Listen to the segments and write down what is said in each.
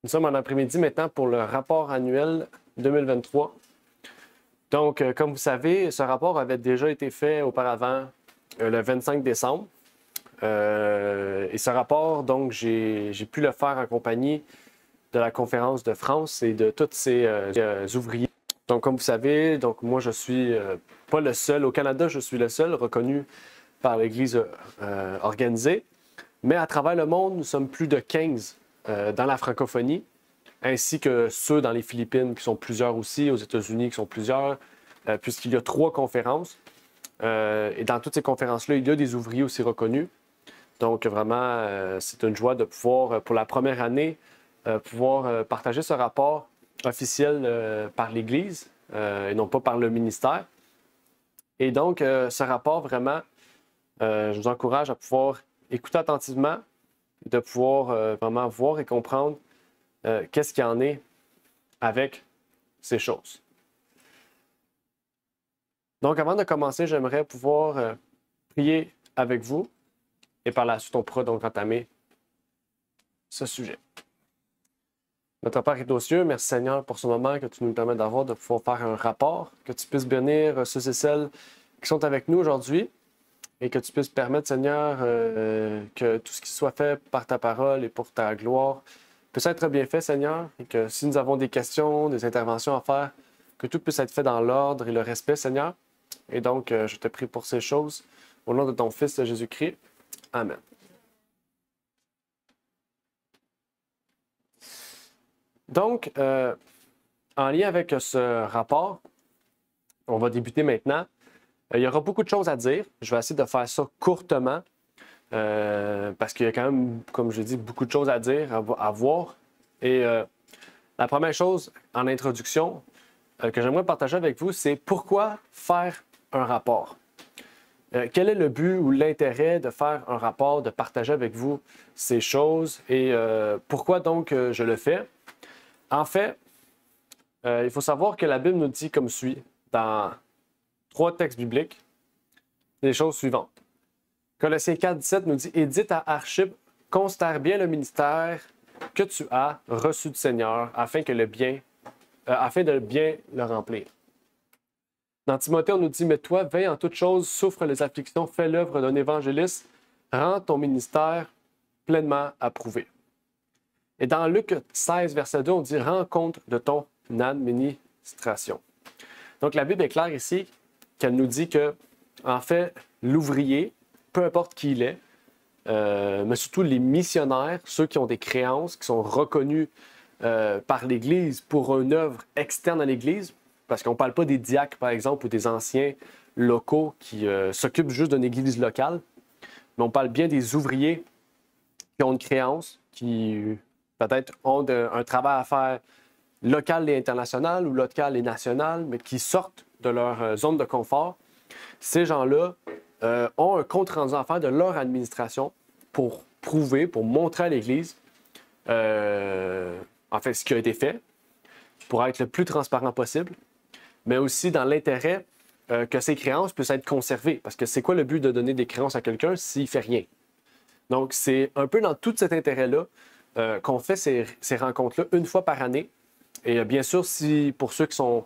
Nous sommes en après-midi maintenant pour le rapport annuel 2023. Donc, comme vous savez, ce rapport avait déjà été fait auparavant le 25 décembre. Et ce rapport, donc, j'ai pu le faire en compagnie de la Conférence de France et de tous ces ouvriers. Donc, comme vous savez, donc, moi, je suis pas le seul. Au Canada, je suis le seul reconnu par l'Église organisée. Mais à travers le monde, nous sommes plus de 15 dans la francophonie, ainsi que ceux dans les Philippines qui sont plusieurs aussi, aux États-Unis qui sont plusieurs, puisqu'il y a 3 conférences. Et dans toutes ces conférences-là, il y a des ouvriers aussi reconnus. Donc vraiment, c'est une joie de pouvoir, pour la première année, pouvoir partager ce rapport officiel par l'Église et non pas par le ministère. Et donc, ce rapport, vraiment, je vous encourage à pouvoir écouter attentivement, de pouvoir vraiment voir et comprendre qu'est-ce qu'il y en est avec ces choses. Donc, avant de commencer, j'aimerais pouvoir prier avec vous et par la suite, on pourra donc entamer ce sujet. Notre Père qui est aux cieux, merci Seigneur pour ce moment que tu nous permets d'avoir, de pouvoir faire un rapport, que tu puisses bénir ceux et celles qui sont avec nous aujourd'hui et que tu puisses permettre, Seigneur, que tout ce qui soit fait par ta parole et pour ta gloire puisse être bien fait, Seigneur, et que si nous avons des questions, des interventions à faire, que tout puisse être fait dans l'ordre et le respect, Seigneur. Et donc, je te prie pour ces choses, au nom de ton Fils Jésus-Christ. Amen. Donc, en lien avec ce rapport, on va débuter maintenant. Il y aura beaucoup de choses à dire. Je vais essayer de faire ça courtement parce qu'il y a quand même, comme je dis, beaucoup de choses à dire, à voir. Et la première chose en introduction que j'aimerais partager avec vous, c'est pourquoi faire un rapport. Quel est le but ou l'intérêt de faire un rapport, de partager avec vous ces choses et pourquoi donc je le fais? En fait, il faut savoir que la Bible nous dit comme suit, dans 3 textes bibliques, les choses suivantes. Colossiens 4, 17 nous dit « Et dites à Archip, considère bien le ministère que tu as reçu du Seigneur, afin de bien le remplir. » Dans Timothée, on nous dit « Mais toi, veille en toutes choses, souffre les afflictions, fais l'œuvre d'un évangéliste, rends ton ministère pleinement approuvé. » Et dans Luc 16, verset 2, on dit « Rends compte de ton administration. » Donc, la Bible est claire ici qu'elle nous dit que, en fait, l'ouvrier, peu importe qui il est, mais surtout les missionnaires, ceux qui ont des créances, qui sont reconnus par l'Église pour une œuvre externe à l'Église, parce qu'on ne parle pas des diacres, par exemple, ou des anciens locaux qui s'occupent juste d'une Église locale, mais on parle bien des ouvriers qui ont une créance, qui peut-être ont un travail à faire local et international ou local et national, mais qui sortent de leur zone de confort. Ces gens-là ont un compte rendu à faire de leur administration pour prouver, pour montrer à l'Église en fait ce qui a été fait, pour être le plus transparent possible, mais aussi dans l'intérêt que ces créances puissent être conservées. Parce que c'est quoi le but de donner des créances à quelqu'un s'il ne fait rien? Donc, c'est un peu dans tout cet intérêt-là qu'on fait ces rencontres-là une fois par année. Et bien sûr, pour ceux qui sont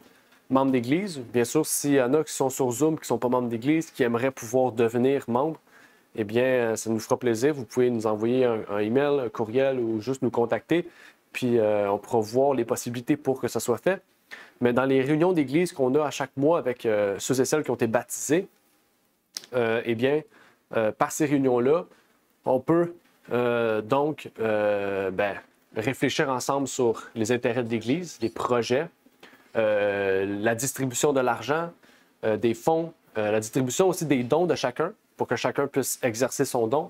membres d'Église, bien sûr, s'il y en a qui sont sur Zoom, qui ne sont pas membres d'Église, qui aimeraient pouvoir devenir membres, eh bien, ça nous fera plaisir. Vous pouvez nous envoyer un email, un courriel ou juste nous contacter. Puis, on pourra voir les possibilités pour que ça soit fait. Mais dans les réunions d'Église qu'on a à chaque mois avec ceux et celles qui ont été baptisés, eh bien, par ces réunions-là, on peut réfléchir ensemble sur les intérêts de l'Église, les projets, la distribution de l'argent, des fonds, la distribution aussi des dons de chacun pour que chacun puisse exercer son don.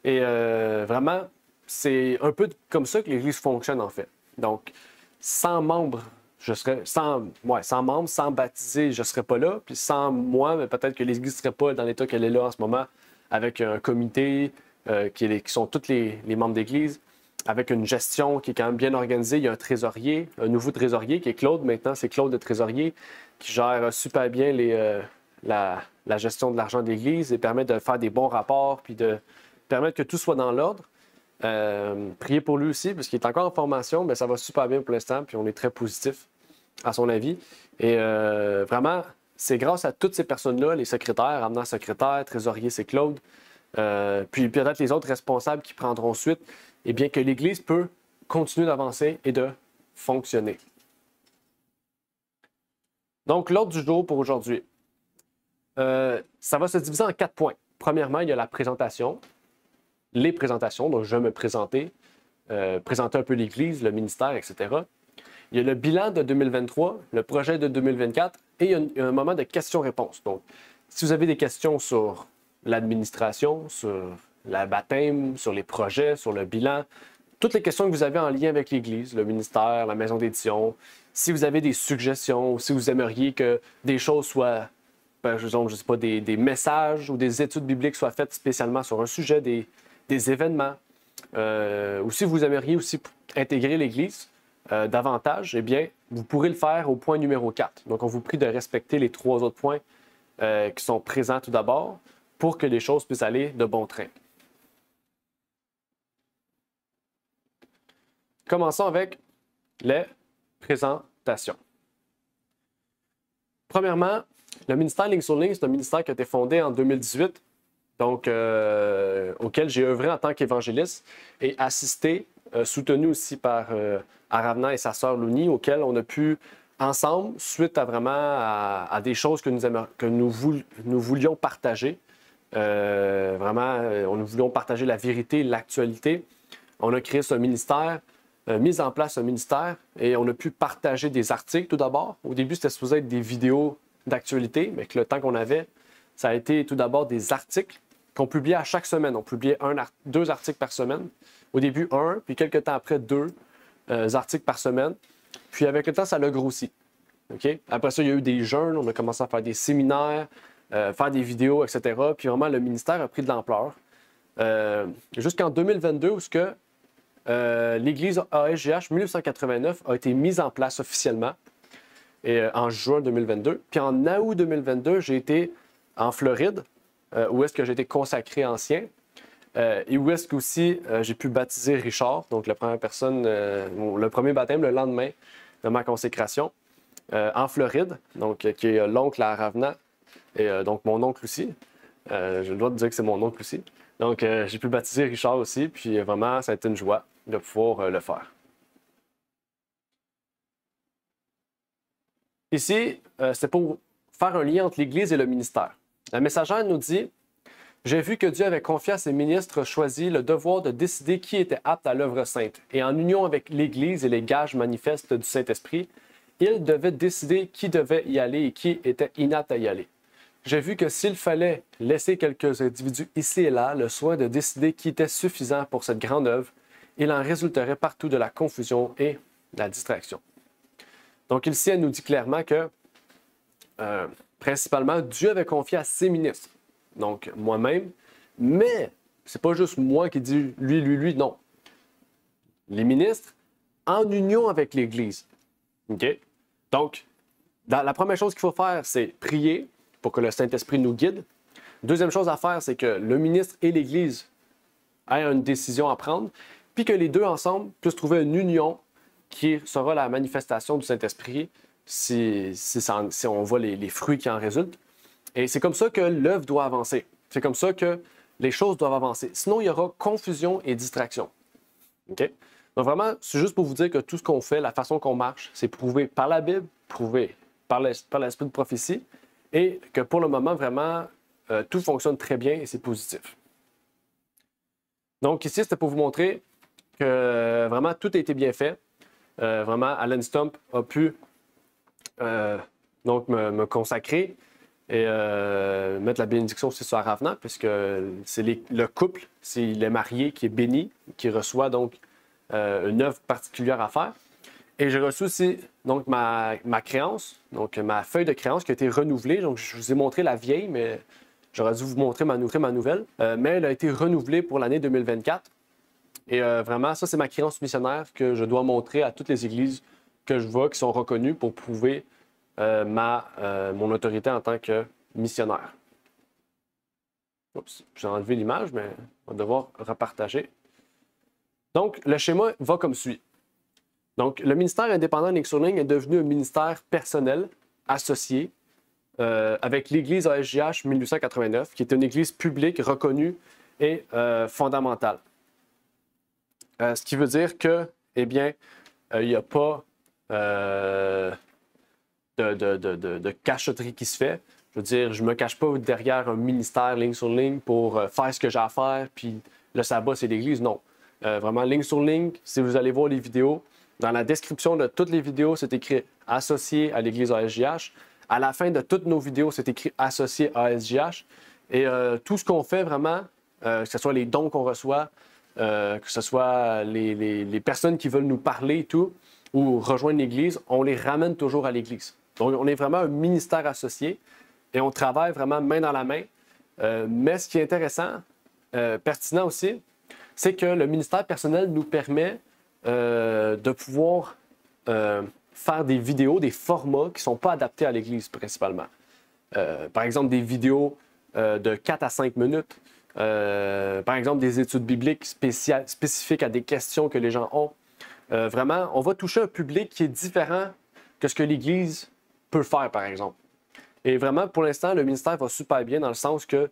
Et vraiment, c'est un peu comme ça que l'Église fonctionne en fait. Donc, sans membres, sans baptisés, je ne serais pas là. Puis sans moi, mais peut-être que l'Église ne serait pas dans l'état qu'elle est là en ce moment, avec un comité qui sont tous les membres d'Église, avec une gestion qui est quand même bien organisée. Il y a un trésorier, un nouveau trésorier qui est Claude. Maintenant, c'est Claude le trésorier qui gère super bien la gestion de l'argent de l'Église et permet de faire des bons rapports puis de permettre que tout soit dans l'ordre. Priez pour lui aussi, parce qu'il est encore en formation, mais ça va super bien pour l'instant, puis on est très positif à son avis. Et vraiment, c'est grâce à toutes ces personnes-là, les secrétaires, amenant secrétaire, trésorier, c'est Claude, puis peut-être les autres responsables qui prendront suite, et bien que l'Église peut continuer d'avancer et de fonctionner. Donc, l'ordre du jour pour aujourd'hui. Ça va se diviser en 4 points. Premièrement, il y a la présentation, les présentations, donc je vais me présenter, présenter un peu l'Église, le ministère, etc. Il y a le bilan de 2023, le projet de 2024 et il y a un moment de questions-réponses. Donc, si vous avez des questions sur l'administration, sur la baptême, sur les projets, sur le bilan, toutes les questions que vous avez en lien avec l'Église, le ministère, la maison d'édition, si vous avez des suggestions, si vous aimeriez que des choses soient, par exemple, je sais pas, des messages ou des études bibliques soient faites spécialement sur un sujet, des événements, ou si vous aimeriez aussi intégrer l'Église davantage, eh bien, vous pourrez le faire au point numéro 4. Donc, on vous prie de respecter les 3 autres points qui sont présents tout d'abord pour que les choses puissent aller de bon train. Commençons avec les présentations. Premièrement, le ministère Ligne sur Ligne, c'est un ministère qui a été fondé en 2018, donc auquel j'ai œuvré en tant qu'évangéliste et assisté, soutenu aussi par Aravna et sa sœur Louni, auquel on a pu ensemble, suite à vraiment à des choses que nous voulions partager. Nous voulions partager la vérité, l'actualité. On a créé ce ministère, mis en place un ministère et on a pu partager des articles tout d'abord. Au début, c'était supposé être des vidéos d'actualité, mais que le temps qu'on avait, ça a été tout d'abord des articles qu'on publiait à chaque semaine. On publiait 2 articles par semaine. Au début, 1, puis quelques temps après, 2 articles par semaine. Puis avec le temps, ça l'a grossi. Okay? Après ça, il y a eu des jeûnes, on a commencé à faire des séminaires, faire des vidéos, etc. Puis vraiment, le ministère a pris de l'ampleur. Jusqu'en 2022, où l'Église ASGH 1989 a été mise en place officiellement en juin 2022. Puis en août 2022, j'ai été en Floride, où est-ce que j'ai été consacré ancien, et où est-ce qu'aussi j'ai pu baptiser Richard, donc la première personne, le premier baptême le lendemain de ma consécration, en Floride, donc qui est l'oncle à Ravena, et donc mon oncle aussi. J'ai le droit de dire que c'est mon oncle aussi. Donc j'ai pu baptiser Richard aussi, puis vraiment, ça a été une joie de pouvoir le faire. Ici, c'est pour faire un lien entre l'Église et le ministère. La messagère nous dit « J'ai vu que Dieu avait confié à ses ministres choisis le devoir de décider qui était apte à l'œuvre sainte, et en union avec l'Église et les gages manifestes du Saint-Esprit, ils devaient décider qui devait y aller et qui était inapte à y aller. J'ai vu que s'il fallait laisser quelques individus ici et là le soin de décider qui était suffisant pour cette grande œuvre, il en résulterait partout de la confusion et de la distraction. » Donc ici, elle nous dit clairement que, principalement, Dieu avait confié à ses ministres, donc moi-même, mais c'est pas juste moi qui dis lui, non. Les ministres en union avec l'Église. OK? Donc, la première chose qu'il faut faire, c'est prier pour que le Saint-Esprit nous guide. Deuxième chose à faire, c'est que le ministre et l'Église aient une décision à prendre, puis que les deux ensemble puissent trouver une union qui sera la manifestation du Saint-Esprit si on voit les fruits qui en résultent. Et c'est comme ça que l'œuvre doit avancer. C'est comme ça que les choses doivent avancer. Sinon, il y aura confusion et distraction. Okay? Donc vraiment, c'est juste pour vous dire que tout ce qu'on fait, la façon qu'on marche, c'est prouvé par la Bible, prouvé par l'esprit de prophétie, et que pour le moment, vraiment, tout fonctionne très bien et c'est positif. Donc ici, c'était pour vous montrer que vraiment, tout a été bien fait. Vraiment, Alan Stump a pu donc me consacrer et mettre la bénédiction aussi sur Ravena, puisque c'est le couple, c'est le marié qui est béni, qui reçoit donc une œuvre particulière à faire. Et j'ai reçu aussi donc, ma créance, donc ma feuille de créance qui a été renouvelée. Donc, je vous ai montré la vieille, mais j'aurais dû vous montrer ma nouvelle. Mais elle a été renouvelée pour l'année 2024. Et vraiment, ça, c'est ma créance missionnaire que je dois montrer à toutes les églises que je vois qui sont reconnues pour prouver mon autorité en tant que missionnaire. Oups, j'ai enlevé l'image, mais on va devoir repartager. Donc, le schéma va comme suit. Donc, le ministère indépendant Ligne sur Ligne est devenu un ministère personnel associé avec l'Église ASJH 1889, qui est une église publique reconnue et fondamentale. Ce qui veut dire que, eh bien, il n'y a pas de cachotterie qui se fait. Je veux dire, je ne me cache pas derrière un ministère Ligne sur Ligne pour faire ce que j'ai à faire, puis le sabbat, c'est l'Église. Non. Vraiment, Ligne sur Ligne, si vous allez voir les vidéos, dans la description de toutes les vidéos, c'est écrit « Associé à l'Église ASJH ». À la fin de toutes nos vidéos, c'est écrit « Associé à ASJH ». Et tout ce qu'on fait vraiment, que ce soit les dons qu'on reçoit, que ce soit les personnes qui veulent nous parler et tout, ou rejoindre l'Église, on les ramène toujours à l'Église. Donc, on est vraiment un ministère associé et on travaille vraiment main dans la main. Mais ce qui est intéressant, pertinent aussi, c'est que le ministère personnel nous permet de pouvoir faire des vidéos, des formats qui ne sont pas adaptés à l'Église principalement. Par exemple, des vidéos de 4 à 5 minutes. Par exemple, des études bibliques spécifiques à des questions que les gens ont. Vraiment, on va toucher un public qui est différent que ce que l'Église peut faire, par exemple. Et vraiment, pour l'instant, le ministère va super bien dans le sens que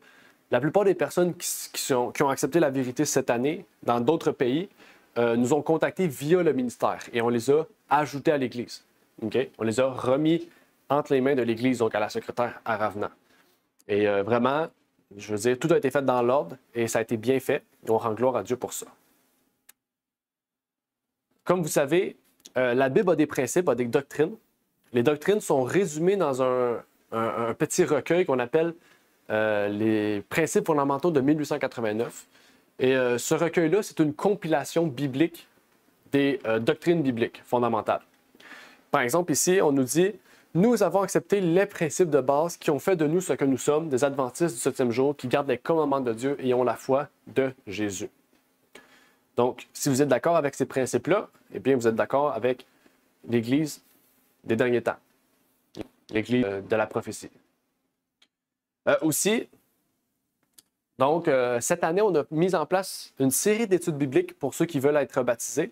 la plupart des personnes qui ont accepté la vérité cette année dans d'autres pays nous ont contactés via le ministère et on les a ajoutés à l'Église. Okay? On les a remis entre les mains de l'Église, donc à la secrétaire à Ravenant. Et vraiment, je veux dire, tout a été fait dans l'ordre et ça a été bien fait. Et on rend gloire à Dieu pour ça. Comme vous savez, la Bible a des principes, a des doctrines. Les doctrines sont résumées dans un petit recueil qu'on appelle les principes fondamentaux de 1889. Et ce recueil-là, c'est une compilation biblique des doctrines bibliques fondamentales. Par exemple, ici, on nous dit « Nous avons accepté les principes de base qui ont fait de nous ce que nous sommes, des adventistes du 7e jour qui gardent les commandements de Dieu et ont la foi de Jésus. » Donc, si vous êtes d'accord avec ces principes-là, eh bien, vous êtes d'accord avec l'Église des derniers temps, l'Église de la prophétie. Aussi, donc, cette année, on a mis en place une série d'études bibliques pour ceux qui veulent être baptisés.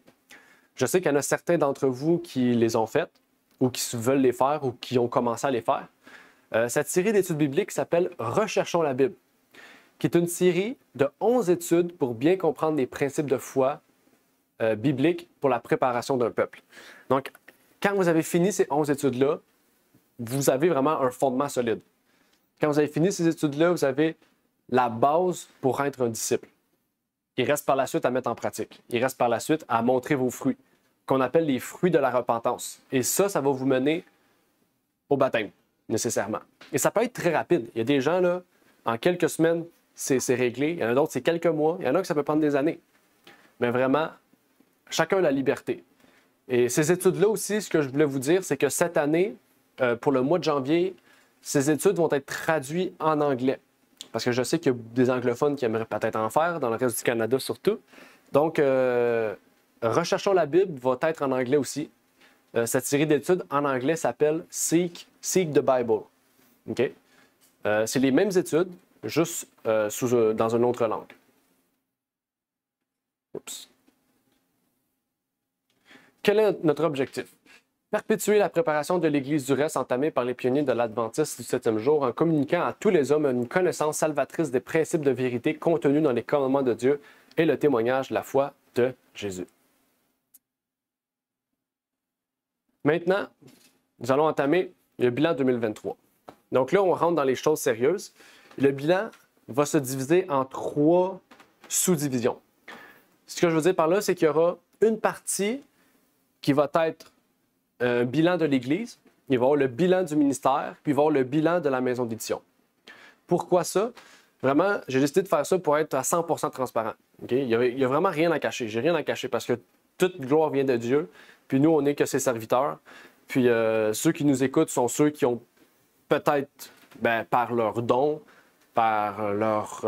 Je sais qu'il y en a certains d'entre vous qui les ont faites, ou qui veulent les faire, ou qui ont commencé à les faire. Cette série d'études bibliques s'appelle « Recherchons la Bible », qui est une série de 11 études pour bien comprendre les principes de foi bibliques pour la préparation d'un peuple. Donc, quand vous avez fini ces 11 études-là, vous avez vraiment un fondement solide. Quand vous avez fini ces études-là, vous avez la base pour être un disciple. Il reste par la suite à mettre en pratique. Il reste par la suite à montrer vos fruits, qu'on appelle les fruits de la repentance. Et ça va vous mener au baptême, nécessairement. Et ça peut être très rapide. Il y a des gens, là, en quelques semaines, c'est réglé. Il y en a d'autres, c'est quelques mois. Il y en a que ça peut prendre des années. Mais vraiment, chacun a la liberté. Et ces études-là aussi, ce que je voulais vous dire, c'est que cette année, pour le mois de janvier, ces études vont être traduites en anglais. Parce que je sais qu'il y a des anglophones qui aimeraient peut-être en faire, dans le reste du Canada surtout. Donc, Recherchons la Bible va être en anglais aussi. Cette série d'études en anglais s'appelle Seek the Bible. Okay? C'est les mêmes études, juste dans une autre langue. Oups. Quel est notre objectif? Perpétuer la préparation de l'Église du reste entamée par les pionniers de l'Adventisme du 7e jour en communiquant à tous les hommes une connaissance salvatrice des principes de vérité contenus dans les commandements de Dieu et le témoignage de la foi de Jésus. Maintenant, nous allons entamer le bilan 2023. Donc là, on rentre dans les choses sérieuses. Le bilan va se diviser en 3 sous-divisions. Ce que je veux dire par là, c'est qu'il y aura une partie qui va être un bilan de l'Église, il va y avoir le bilan du ministère, puis il va y avoir le bilan de la maison d'édition. Pourquoi ça? Vraiment, j'ai décidé de faire ça pour être à 100% transparent. Okay? Il n'y a vraiment rien à cacher. J'ai rien à cacher parce que toute gloire vient de Dieu, puis nous, on n'est que ses serviteurs. Puis ceux qui nous écoutent sont ceux qui ont peut-être, par leurs dons, par leur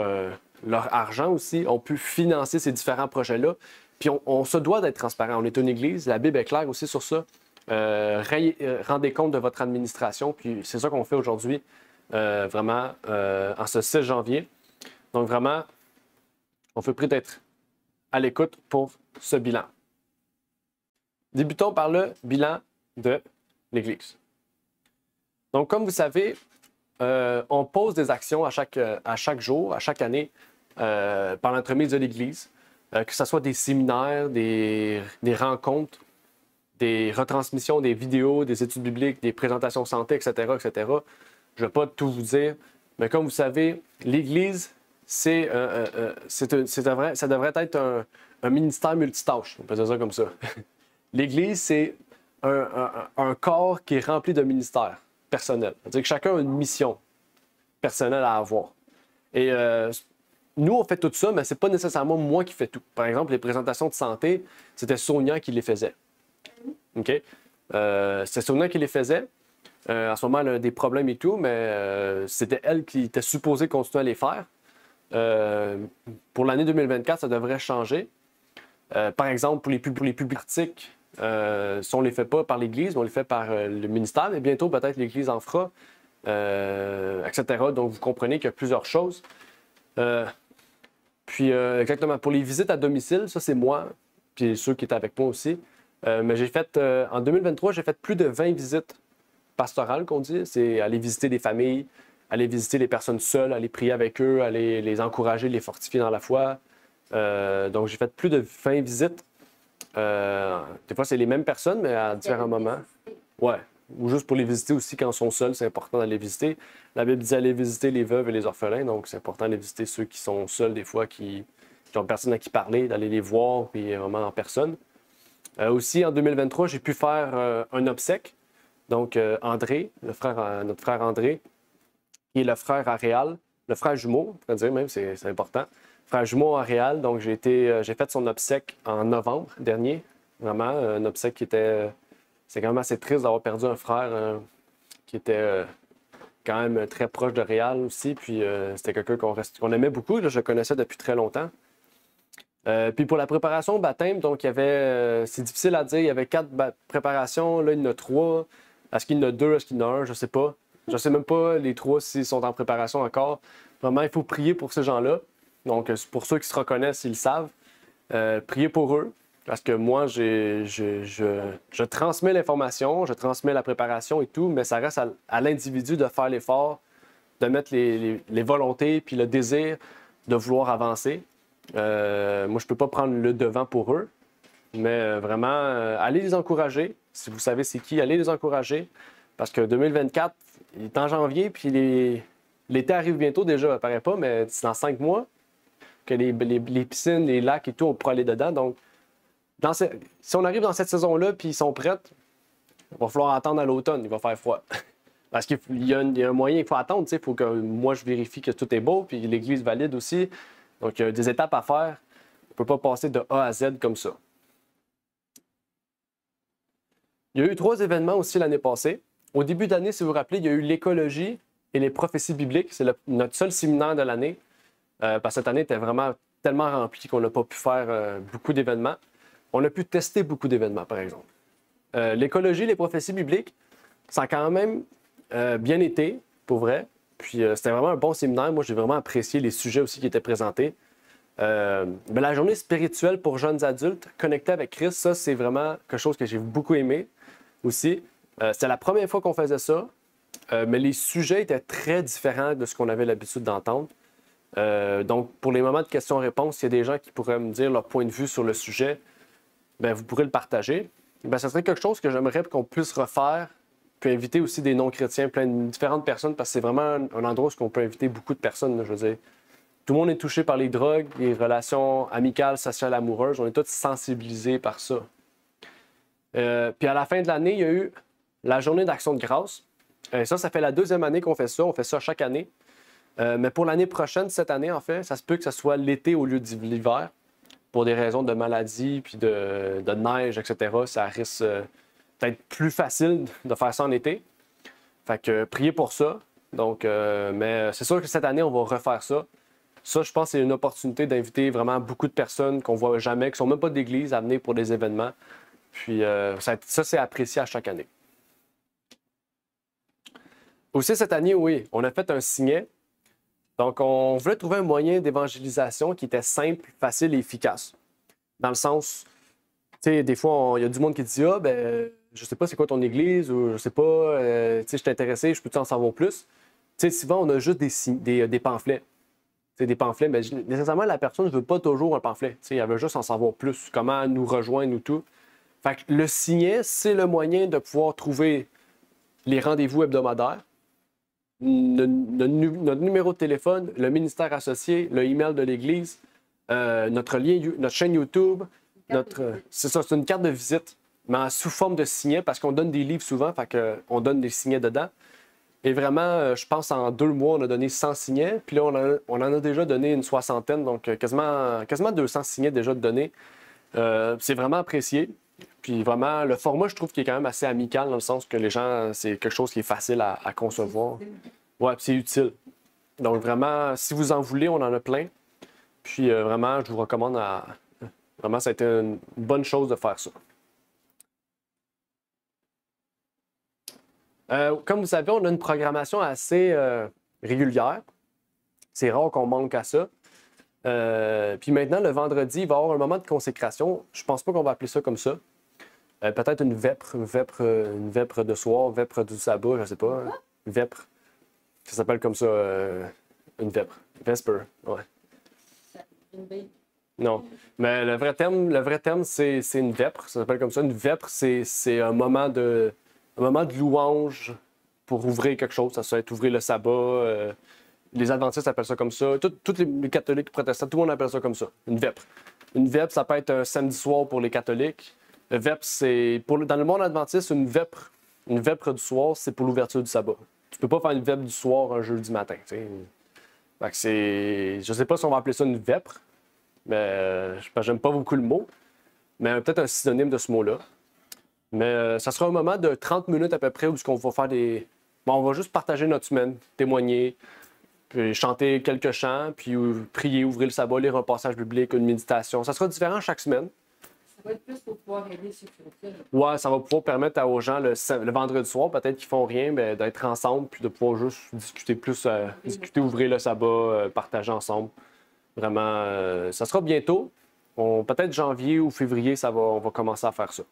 argent aussi, ont pu financer ces différents projets-là. Puis on se doit d'être transparent. On est une Église, la Bible est claire aussi sur ça. Rendez compte de votre administration, puis c'est ça qu'on fait aujourd'hui, vraiment, en ce 6 janvier. Donc vraiment, on fait prix d'être à l'écoute pour ce bilan. Débutons par le bilan de l'Église. Donc, comme vous savez, on pose des actions à chaque jour, à chaque année, par l'entremise de l'Église, que ce soit des séminaires, des rencontres, des retransmissions, des vidéos, des études bibliques, des présentations santé, etc., etc. Je ne vais pas tout vous dire, mais comme vous savez, l'Église, ça devrait être un ministère multitâche, on peut dire ça comme ça. L'Église, c'est un corps qui est rempli de ministères personnels. C'est-à-dire que chacun a une mission personnelle à avoir. Et nous, on fait tout ça, mais ce n'est pas nécessairement moi qui fais tout. Par exemple, les présentations de santé, c'était Sonia qui les faisait. OK? C'est Sonia qui les faisait. En ce moment, elle a des problèmes et tout, mais c'était elle qui était supposée continuer à les faire. Pour l'année 2024, ça devrait changer. Par exemple, pour les publics articles, si on ne les fait pas par l'Église, on les fait par le ministère, mais bientôt, peut-être, l'Église en fera, etc. Donc, vous comprenez qu'il y a plusieurs choses. Exactement, pour les visites à domicile, ça, c'est moi, puis ceux qui étaient avec moi aussi. Mais j'ai fait, en 2023, j'ai fait plus de 20 visites pastorales, qu'on dit. C'est aller visiter des familles, aller visiter les personnes seules, aller prier avec eux, aller les encourager, les fortifier dans la foi. Donc, j'ai fait plus de 20 visites. Des fois, c'est les mêmes personnes, mais à différents moments. Ouais. Ou juste pour les visiter aussi quand ils sont seuls, c'est important d'aller visiter. La Bible dit aller visiter les veuves et les orphelins, donc c'est important d'aller visiter ceux qui sont seuls des fois, qui ont personne à qui parler, d'aller les voir, puis vraiment en personne. Aussi, en 2023, j'ai pu faire un obsèque. Donc, André, notre frère André, qui est le frère à Réal, le frère jumeau, on pourrait dire même, c'est important. Frère jumeau à Réal, donc j'ai fait son obsèque en novembre dernier. Vraiment, un obsèque qui était... c'est quand même assez triste d'avoir perdu un frère qui était quand même très proche de Réal aussi. Puis c'était quelqu'un qu'on aimait beaucoup, là, je le connaissais depuis très longtemps. Puis pour la préparation au baptême, donc il y avait, c'est difficile à dire, il y avait 4 préparations, là il y en a 3. Est-ce qu'il y en a 2, est-ce qu'il y en a 1, je ne sais pas. Je ne sais même pas les 3 s'ils sont en préparation encore. Vraiment, il faut prier pour ces gens-là. Donc pour ceux qui se reconnaissent, ils le savent. Priez pour eux. Parce que moi, je transmets l'information, je transmets la préparation et tout, mais ça reste à l'individu de faire l'effort, de mettre les volontés puis le désir de vouloir avancer. Moi, je ne peux pas prendre le devant pour eux, mais vraiment, allez les encourager. Si vous savez c'est qui, allez les encourager. Parce que 2024, il est en janvier, puis l'été arrive bientôt déjà, ça ne paraît pas, mais c'est dans 5 mois que les piscines, les lacs et tout, on pourra aller dedans. Donc, si on arrive dans cette saison-là puis ils sont prêts, il va falloir attendre à l'automne, il va faire froid. Parce qu'il y a un moyen, il faut attendre, il faut que moi je vérifie que tout est beau, puis l'Église valide aussi. Donc il y a des étapes à faire. On ne peut pas passer de A à Z comme ça. Il y a eu 3 événements aussi l'année passée. Au début d'année, si vous vous rappelez, il y a eu l'écologie et les prophéties bibliques. C'est notre seul séminaire de l'année. Parce que cette année était vraiment tellement remplie qu'on n'a pas pu faire beaucoup d'événements. On a pu tester beaucoup d'événements, par exemple. L'écologie, les prophéties bibliques, ça a quand même bien été, pour vrai. Puis c'était vraiment un bon séminaire. Moi, j'ai vraiment apprécié les sujets aussi qui étaient présentés. Mais la journée spirituelle pour jeunes adultes connectés avec Christ, ça, c'est vraiment quelque chose que j'ai beaucoup aimé aussi. C'était la première fois qu'on faisait ça, mais les sujets étaient très différents de ce qu'on avait l'habitude d'entendre. Donc, pour les moments de questions-réponses, il y a des gens qui pourraient me dire leur point de vue sur le sujet. Bien, vous pourrez le partager. Bien, ça serait quelque chose que j'aimerais qu'on puisse refaire, puis inviter aussi des non-chrétiens, plein de différentes personnes, parce que c'est vraiment un endroit où on peut inviter beaucoup de personnes. Là, je veux dire, tout le monde est touché par les drogues, les relations amicales, sociales, amoureuses. On est tous sensibilisés par ça. Puis à la fin de l'année, il y a eu la journée d'action de grâce. Ça fait la 2e année qu'on fait ça. On fait ça chaque année. Mais pour l'année prochaine, cette année, en fait, ça se peut que ce soit l'été au lieu de l'hiver. Pour des raisons de maladie, puis de neige, etc. Ça risque d'être plus facile de faire ça en été. Fait que priez pour ça. Donc, mais c'est sûr que cette année, on va refaire ça. Ça, je pense que c'est une opportunité d'inviter vraiment beaucoup de personnes qu'on ne voit jamais, qui ne sont même pas d'église, à venir pour des événements. Puis ça, c'est apprécié à chaque année. Aussi, cette année, oui, on a fait un signet. Donc, on voulait trouver un moyen d'évangélisation qui était simple, facile et efficace. Dans le sens, tu sais, des fois, il y a du monde qui dit ah, ben, je sais pas c'est quoi ton église, ou je sais pas, tu sais, je suis intéressé, je peux-tu en savoir plus? Tu sais, souvent, on a juste des pamphlets. Tu sais, des pamphlets, mais nécessairement, la personne ne veut pas toujours un pamphlet. Tu sais, elle veut juste en savoir plus, comment nous rejoindre ou tout. Fait que le signet, c'est le moyen de pouvoir trouver les rendez-vous hebdomadaires, notre numéro de téléphone, le ministère associé, le email de l'Église, notre lien, notre chaîne YouTube. C'est ça, c'est une carte de visite, mais sous forme de signet, parce qu'on donne des livres souvent, fait qu'on donne des signets dedans. Et vraiment, je pense en 2 mois, on a donné 100 signets, puis là, on en a déjà donné une soixantaine, donc quasiment 200 signets déjà donnés. C'est vraiment apprécié. Puis vraiment, le format, je trouve qu'il est quand même assez amical dans le sens que les gens, c'est quelque chose qui est facile à concevoir. Ouais, puis c'est utile. Donc vraiment, si vous en voulez, on en a plein. Puis vraiment, je vous recommande Vraiment, ça a été une bonne chose de faire ça. Comme vous savez, on a une programmation assez régulière. C'est rare qu'on manque à ça. Puis maintenant, le vendredi, il va y avoir un moment de consécration. Je pense pas qu'on va appeler ça comme ça. Peut-être une vêpre de soir, vêpre du sabbat, je sais pas. Hein. Vêpre. Ça s'appelle comme ça, une vêpre. Vesper, ouais. Non. Mais le vrai terme, c'est une vêpre. Ça s'appelle comme ça. Une vêpre, c'est un moment de louange pour ouvrir quelque chose. Ça peut être ouvrir le sabbat. Les adventistes appellent ça comme ça. Tous les catholiques protestants, tout le monde appelle ça comme ça. Une vêpre. Une vêpre, ça peut être un samedi soir pour les catholiques. Le vêpre, dans le monde adventiste, une vêpre du soir, c'est pour l'ouverture du sabbat. Tu peux pas faire une vêpre du soir un jeudi matin. T'sais. Fait que je sais pas si on va appeler ça une vêpre, mais j'aime pas beaucoup le mot. Mais peut-être un synonyme de ce mot-là. Mais ça sera un moment de 30 minutes à peu près où on va faire on va juste partager notre semaine, témoigner, puis chanter quelques chants, puis prier, ouvrir le sabbat, lire un passage biblique, une méditation. Ça sera différent chaque semaine. Ça va être plus pour pouvoir aider ceux qui font ça. Ouais, ça va pouvoir permettre aux gens le vendredi soir, peut-être qu'ils font rien, mais d'être ensemble puis de pouvoir juste discuter plus, discuter, ouvrir le sabbat, partager ensemble. Vraiment, ça sera bientôt. Peut-être janvier ou février, on va commencer à faire ça.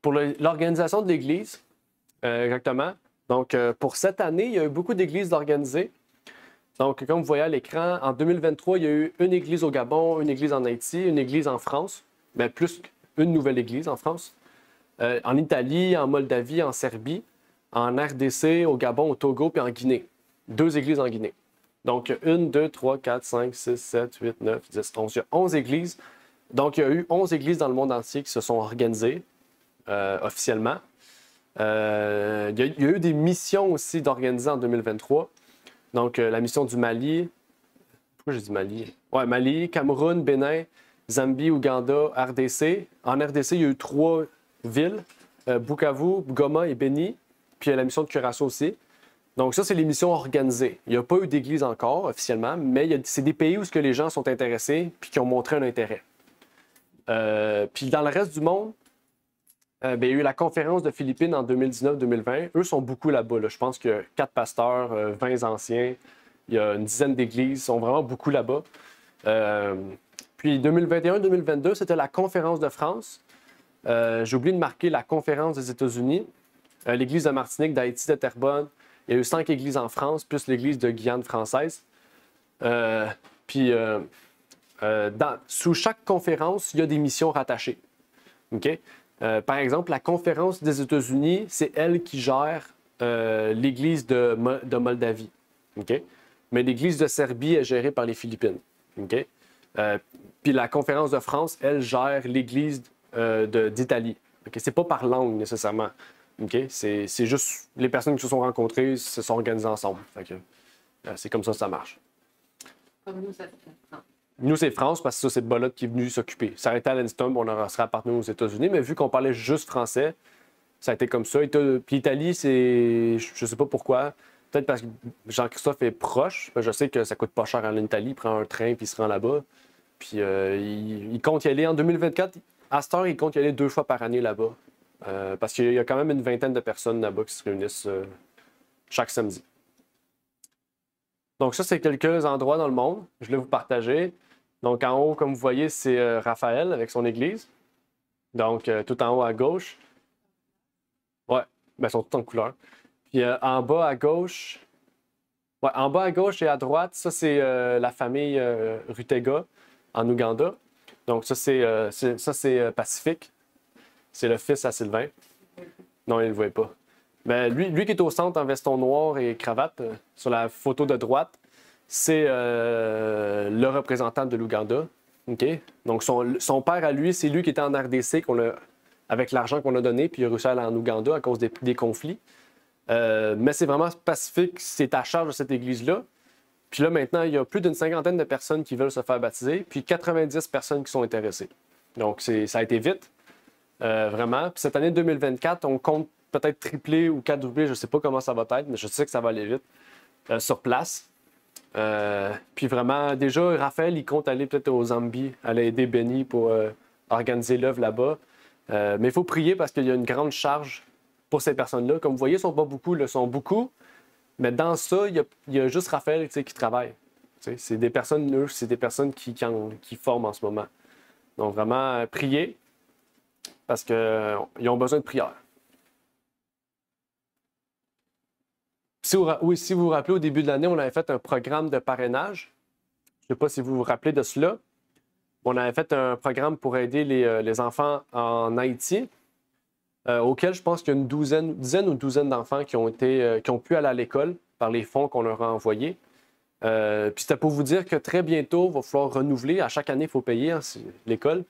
Pour l'organisation de l'Église, exactement. Donc, pour cette année, il y a eu beaucoup d'églises organisées. Donc, comme vous voyez à l'écran, en 2023, il y a eu une église au Gabon, une église en Haïti, une église en France, mais plus qu'une nouvelle église en France, en Italie, en Moldavie, en Serbie, en RDC, au Gabon, au Togo, puis en Guinée. 2 églises en Guinée. Donc, 1, 2, 3, 4, 5, 6, 7, 8, 9, 10, 11. Il y a 11 églises. Donc, il y a eu 11 églises dans le monde entier qui se sont organisées officiellement. Il y a eu des missions aussi d'organiser en 2023. Donc, la mission du Mali. Pourquoi j'ai dit Mali? Ouais, Mali, Cameroun, Bénin, Zambie, Ouganda, RDC. En RDC, il y a eu 3 villes, Bukavu, Goma et Beni. Puis il y a la mission de Curaçao aussi. Donc, ça, c'est les missions organisées. Il n'y a pas eu d'église encore officiellement, mais c'est des pays où les gens sont intéressés puis qui ont montré un intérêt. Puis dans le reste du monde, il y a eu la conférence de Philippines en 2019-2020. Eux sont beaucoup là-bas. Là. Je pense qu'il y a 4 pasteurs, 20 anciens. Il y a une dizaine d'églises. Ils sont vraiment beaucoup là-bas. Puis 2021-2022, c'était la conférence de France. J'ai oublié de marquer la conférence des États-Unis. L'église de Martinique, d'Haïti, de Terrebonne. Il y a eu 5 églises en France, plus l'église de Guyane française. Sous chaque conférence, il y a des missions rattachées. OK? Par exemple, la conférence des États-Unis, c'est elle qui gère l'église de Moldavie. Okay? Mais l'église de Serbie est gérée par les Philippines. Okay? Puis la conférence de France, elle gère l'église d'Italie. Okay? Ce n'est pas par langue nécessairement. Okay? C'est juste les personnes qui se sont rencontrées se sont organisées ensemble. C'est comme ça marche. Comme nous, ça fait France. Nous, c'est France parce que ça, c'est Bolot qui est venu s'occuper. Ça aurait été à l'Enstom, on serait appartenu aux États-Unis, mais vu qu'on parlait juste français, ça a été comme ça. Puis l'Italie, je ne sais pas pourquoi. Peut-être parce que Jean-Christophe est proche. Je sais que ça coûte pas cher en Italie. Il prend un train puis il se rend là-bas. Puis il compte y aller en 2024. À cette heure, il compte y aller 2 fois par année là-bas. Parce qu'il y a quand même une vingtaine de personnes là-bas qui se réunissent chaque samedi. Donc ça, c'est quelques endroits dans le monde. Je voulais vous partager. Donc en haut, comme vous voyez, c'est Raphaël avec son église. Donc tout en haut à gauche. Ouais, ben, ils sont tous en couleur. Puis en bas à gauche, ouais, en bas à gauche et à droite, ça c'est la famille Rutega en Ouganda. Donc ça c'est Pacifique. C'est le fils à Sylvain. Non, il ne le voyait pas. Mais lui qui est au centre en veston noir et cravate, sur la photo de droite, c'est le représentant de l'Ouganda. OK? Donc son père à lui, c'est lui qui était en RDC avec l'argent qu'on a donné, puis il a réussi à aller en Ouganda à cause des conflits. Mais c'est vraiment Pacifique, c'est à charge de cette église-là. Puis là, maintenant, il y a plus d'une cinquantaine de personnes qui veulent se faire baptiser, puis 90 personnes qui sont intéressées. Donc, ça a été vite, vraiment. Puis cette année 2024, on compte peut-être tripler ou quadrupler, je ne sais pas comment ça va être, mais je sais que ça va aller vite, sur place. Puis vraiment, déjà, Raphaël, il compte aller peut-être aux Zambie, aller aider Benny pour organiser l'œuvre là-bas. Mais il faut prier parce qu'il y a une grande charge pour ces personnes-là. Comme vous voyez, ils ne sont pas beaucoup, ils sont beaucoup. Mais dans ça, il y a juste Raphaël qui travaille. C'est des personnes, c'est des personnes qui forment en ce moment. Donc vraiment, prier parce qu'ils ont besoin de prière. Si vous vous rappelez, au début de l'année, on avait fait un programme de parrainage. Je ne sais pas si vous vous rappelez de cela. On avait fait un programme pour aider les enfants en Haïti, auquel je pense qu'il y a une dizaine ou douzaine d'enfants qui ont pu aller à l'école par les fonds qu'on leur a envoyés. Puis c'était pour vous dire que très bientôt, il va falloir renouveler. À chaque année, il faut payer l'école.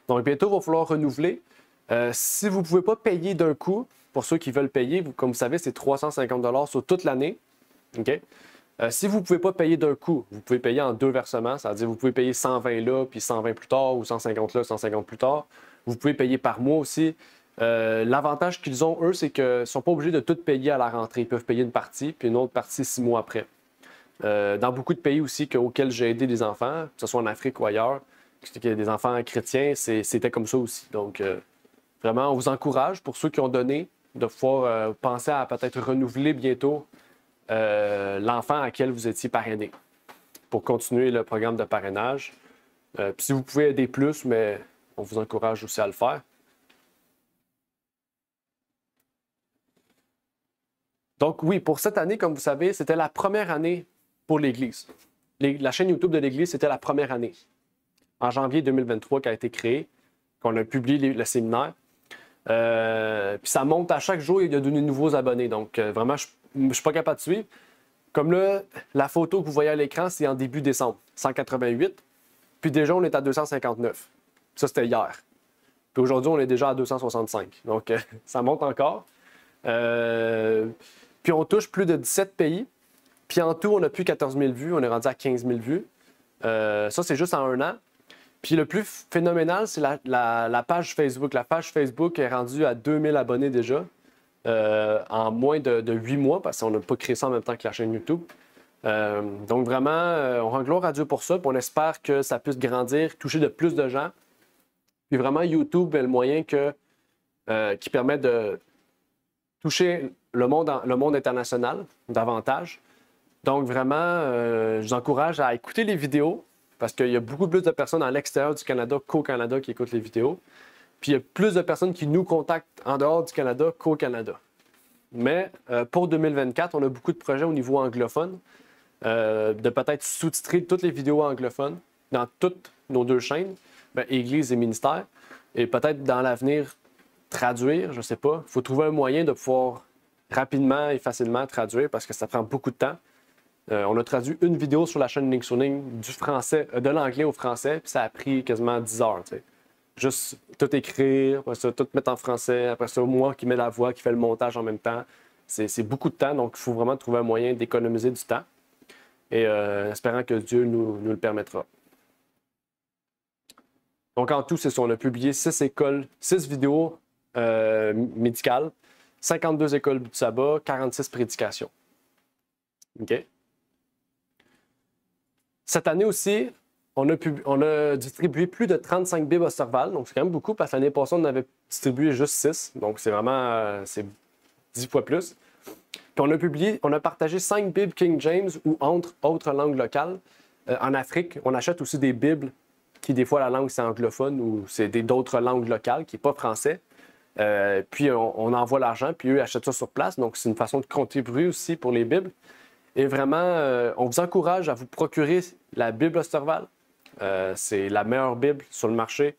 Donc bientôt, il va falloir renouveler. Si vous ne pouvez pas payer d'un coup, pour ceux qui veulent payer, comme vous savez, c'est 350 sur toute l'année. OK? Si vous ne pouvez pas payer d'un coup, vous pouvez payer en 2 versements, c'est-à-dire vous pouvez payer 120 là, puis 120 plus tard, ou 150 là, 150 plus tard. Vous pouvez payer par mois aussi. L'avantage qu'ils ont, eux, c'est qu'ils ne sont pas obligés de tout payer à la rentrée. Ils peuvent payer une partie, puis une autre partie 6 mois après. Dans beaucoup de pays aussi auxquels j'ai aidé des enfants, que ce soit en Afrique ou ailleurs, des enfants chrétiens, c'était comme ça aussi. Donc, vraiment, on vous encourage, pour ceux qui ont donné, de pouvoir penser à peut-être renouveler bientôt l'enfant à qui vous étiez parrainé pour continuer le programme de parrainage. Puis si vous pouvez aider plus, mais on vous encourage aussi à le faire. Donc oui, pour cette année, comme vous savez, c'était la première année pour l'Église. La chaîne YouTube de l'Église, c'était la première année. En janvier 2023, qui a été créée, qu'on a publié le séminaire. Puis ça monte à chaque jour, il y a de nouveaux abonnés. Donc vraiment, je ne suis pas capable de suivre. Comme là, la photo que vous voyez à l'écran, c'est en début décembre, 188. Puis déjà, on est à 259. Ça, c'était hier. Puis aujourd'hui, on est déjà à 265. Donc, ça monte encore. Puis on touche plus de 17 pays. Puis en tout, on a plus 14 000 vues. On est rendu à 15 000 vues. Ça, c'est juste en un an. Puis le plus phénoménal, c'est la page Facebook. La page Facebook est rendue à 2000 abonnés déjà. En moins de 8 mois, parce qu'on n'a pas créé ça en même temps que la chaîne YouTube. Donc vraiment, on rend gloire à Dieu pour ça, puis on espère que ça puisse grandir, toucher de plus de gens. Puis vraiment, YouTube est le moyen qui permet de toucher le monde international davantage. Donc vraiment, je vous encourage à écouter les vidéos, parce qu'il y a beaucoup plus de personnes à l'extérieur du Canada qu'au Canada qui écoutent les vidéos. Puis il y a plus de personnes qui nous contactent en dehors du Canada qu'au Canada. Mais pour 2024, on a beaucoup de projets au niveau anglophone, de peut-être sous-titrer toutes les vidéos anglophones dans toutes nos 2 chaînes, Église et ministère, et peut-être dans l'avenir traduire, je ne sais pas. Il faut trouver un moyen de pouvoir rapidement et facilement traduire parce que ça prend beaucoup de temps. On a traduit une vidéo sur la chaîne Ligne sur Ligne de l'anglais au français, puis ça a pris quasiment 10 heures. T'sais. Juste tout écrire, après ça, tout mettre en français, après ça, moi qui mets la voix, qui fait le montage en même temps. C'est beaucoup de temps, donc il faut vraiment trouver un moyen d'économiser du temps. Et espérant que Dieu nous le permettra. Donc en tout, c'est ça, on a publié 6 vidéos médicales, 52 écoles du sabbat, 46 prédications. OK? Cette année aussi, on a distribué plus de 35 Bibles Osterwald, donc c'est quand même beaucoup parce que l'année passée, on avait distribué juste 6, donc c'est vraiment c'est 10 fois plus. Puis on a partagé 5 Bibles King James ou entre autres langues locales. En Afrique, on achète aussi des Bibles qui, des fois, la langue c'est anglophone ou c'est d'autres langues locales qui n'est pas français. Puis on envoie l'argent, puis eux achètent ça sur place. Donc, c'est une façon de contribuer aussi pour les Bibles. Et vraiment, on vous encourage à vous procurer la Bible Osterwald. C'est la meilleure Bible sur le marché,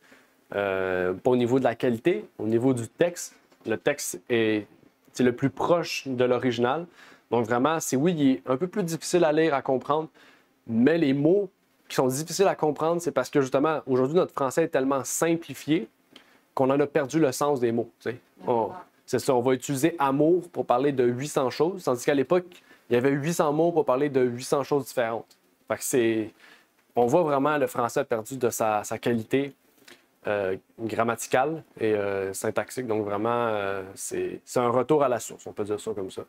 pas au niveau de la qualité, au niveau du texte. Le texte c'est le plus proche de l'original. Donc vraiment, oui, il est un peu plus difficile à lire, à comprendre, mais les mots qui sont difficiles à comprendre, c'est parce que justement, aujourd'hui, notre français est tellement simplifié qu'on en a perdu le sens des mots. C'est ça, on va utiliser amour pour parler de 800 choses, tandis qu'à l'époque, il y avait 800 mots pour parler de 800 choses différentes. Fait que on voit vraiment le français a perdu de sa qualité grammaticale et syntaxique. Donc vraiment, c'est un retour à la source, on peut dire ça comme ça.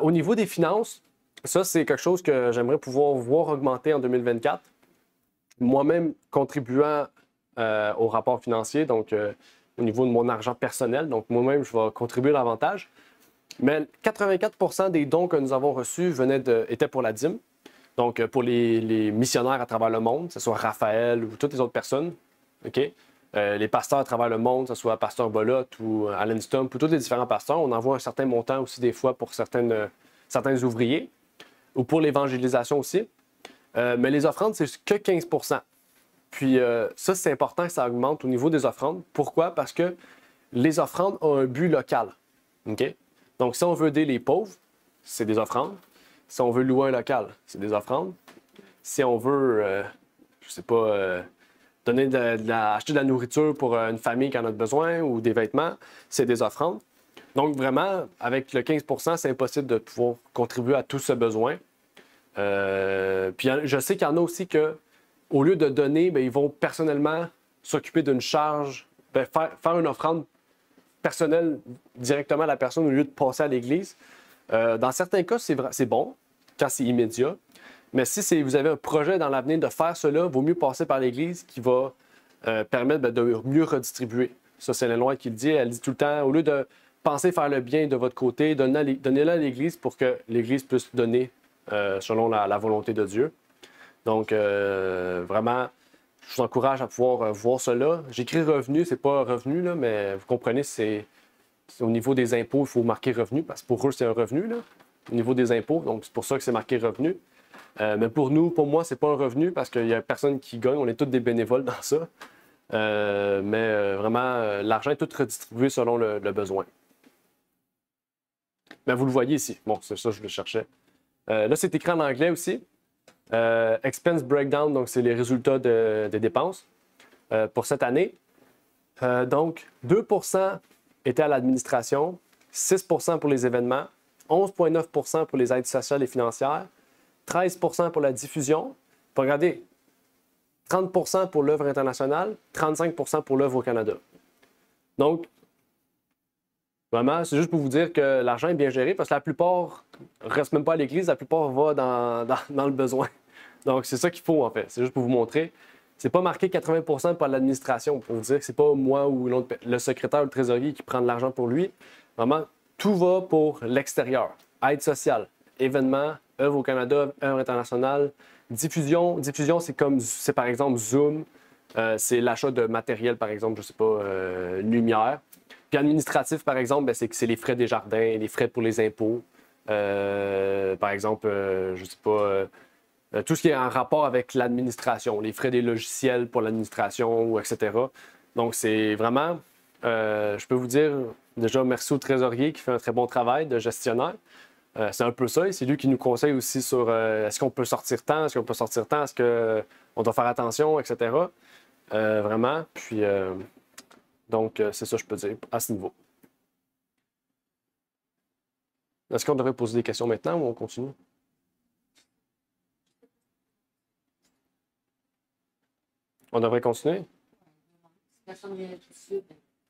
Au niveau des finances, ça, c'est quelque chose que j'aimerais pouvoir voir augmenter en 2024. Moi-même, contribuant au rapport financier, donc au niveau de mon argent personnel, donc moi-même, je vais contribuer davantage. Mais 84% des dons que nous avons reçus étaient pour la dîme. Donc, pour les missionnaires à travers le monde, que ce soit Raphaël ou toutes les autres personnes, okay? Les pasteurs à travers le monde, que ce soit Pasteur Bolot ou Alan Stump, ou tous les différents pasteurs, on envoie un certain montant aussi des fois pour certains ouvriers ou pour l'évangélisation aussi. Mais les offrandes, c'est que 15%. Puis ça, c'est important que ça augmente au niveau des offrandes. Pourquoi? Parce que les offrandes ont un but local. Okay? Donc, si on veut aider les pauvres, c'est des offrandes. Si on veut louer un local, c'est des offrandes. Si on veut, je sais pas, acheter de la nourriture pour une famille qui en a besoin ou des vêtements, c'est des offrandes. Donc vraiment, avec le 15%, c'est impossible de pouvoir contribuer à tout ce besoin. Puis je sais qu'il y en a aussi qu'au lieu de donner, bien, ils vont personnellement s'occuper d'une charge, bien, faire une offrande personnelle directement à la personne au lieu de passer à l'église. Dans certains cas, c'est bon, quand c'est immédiat. Mais si vous avez un projet dans l'avenir de faire cela, il vaut mieux passer par l'Église qui va permettre de mieux redistribuer. Ça, c'est la loi qui le dit. Elle dit tout le temps, au lieu de penser faire le bien de votre côté, donnez-le à l'Église pour que l'Église puisse donner selon la volonté de Dieu. Donc, vraiment, je vous encourage à pouvoir voir cela. J'écris revenu, c'est pas revenu, là, mais vous comprenez, c'est au niveau des impôts, il faut marquer revenu, parce que pour eux, c'est un revenu, là, au niveau des impôts. Donc, c'est pour ça que c'est marqué revenu. Mais pour moi, c'est pas un revenu parce qu'il n'y a personne qui gagne. On est tous des bénévoles dans ça. Mais vraiment, l'argent est tout redistribué selon le besoin. Mais vous le voyez ici. Bon, c'est ça, je le cherchais. Là, c'est écrit en anglais aussi. Expense breakdown, donc c'est les résultats des dépenses pour cette année. Donc, 2% étaient à l'administration, 6% pour les événements, 11,9% pour les aides sociales et financières, 13% pour la diffusion. Puis regardez, 30% pour l'œuvre internationale, 35% pour l'œuvre au Canada. Donc, vraiment, c'est juste pour vous dire que l'argent est bien géré parce que la plupart ne reste même pas à l'Église, la plupart va dans le besoin. Donc, c'est ça qu'il faut, en fait. C'est juste pour vous montrer. C'est pas marqué 80% par l'administration pour vous dire que c'est pas moi ou le secrétaire ou le trésorier qui prend de l'argent pour lui. Vraiment, tout va pour l'extérieur. Aide sociale, événements, œuvre au Canada, œuvre internationale, diffusion. Diffusion, c'est par exemple Zoom, c'est l'achat de matériel, par exemple, je sais pas, lumière. Puis administratif, par exemple, ben, c'est les frais des jardins, les frais pour les impôts. Par exemple, je sais pas, tout ce qui est en rapport avec l'administration, les frais des logiciels pour l'administration, etc. Donc, c'est vraiment, je peux vous dire, déjà, merci au trésorier qui fait un très bon travail de gestionnaire. C'est un peu ça, et c'est lui qui nous conseille aussi sur est-ce qu'on peut sortir tant, est-ce qu'on peut sortir tant, est-ce qu'on doit faire attention, etc. Vraiment, puis donc c'est ça que je peux dire à ce niveau. Est-ce qu'on devrait poser des questions maintenant ou on continue? On devrait continuer?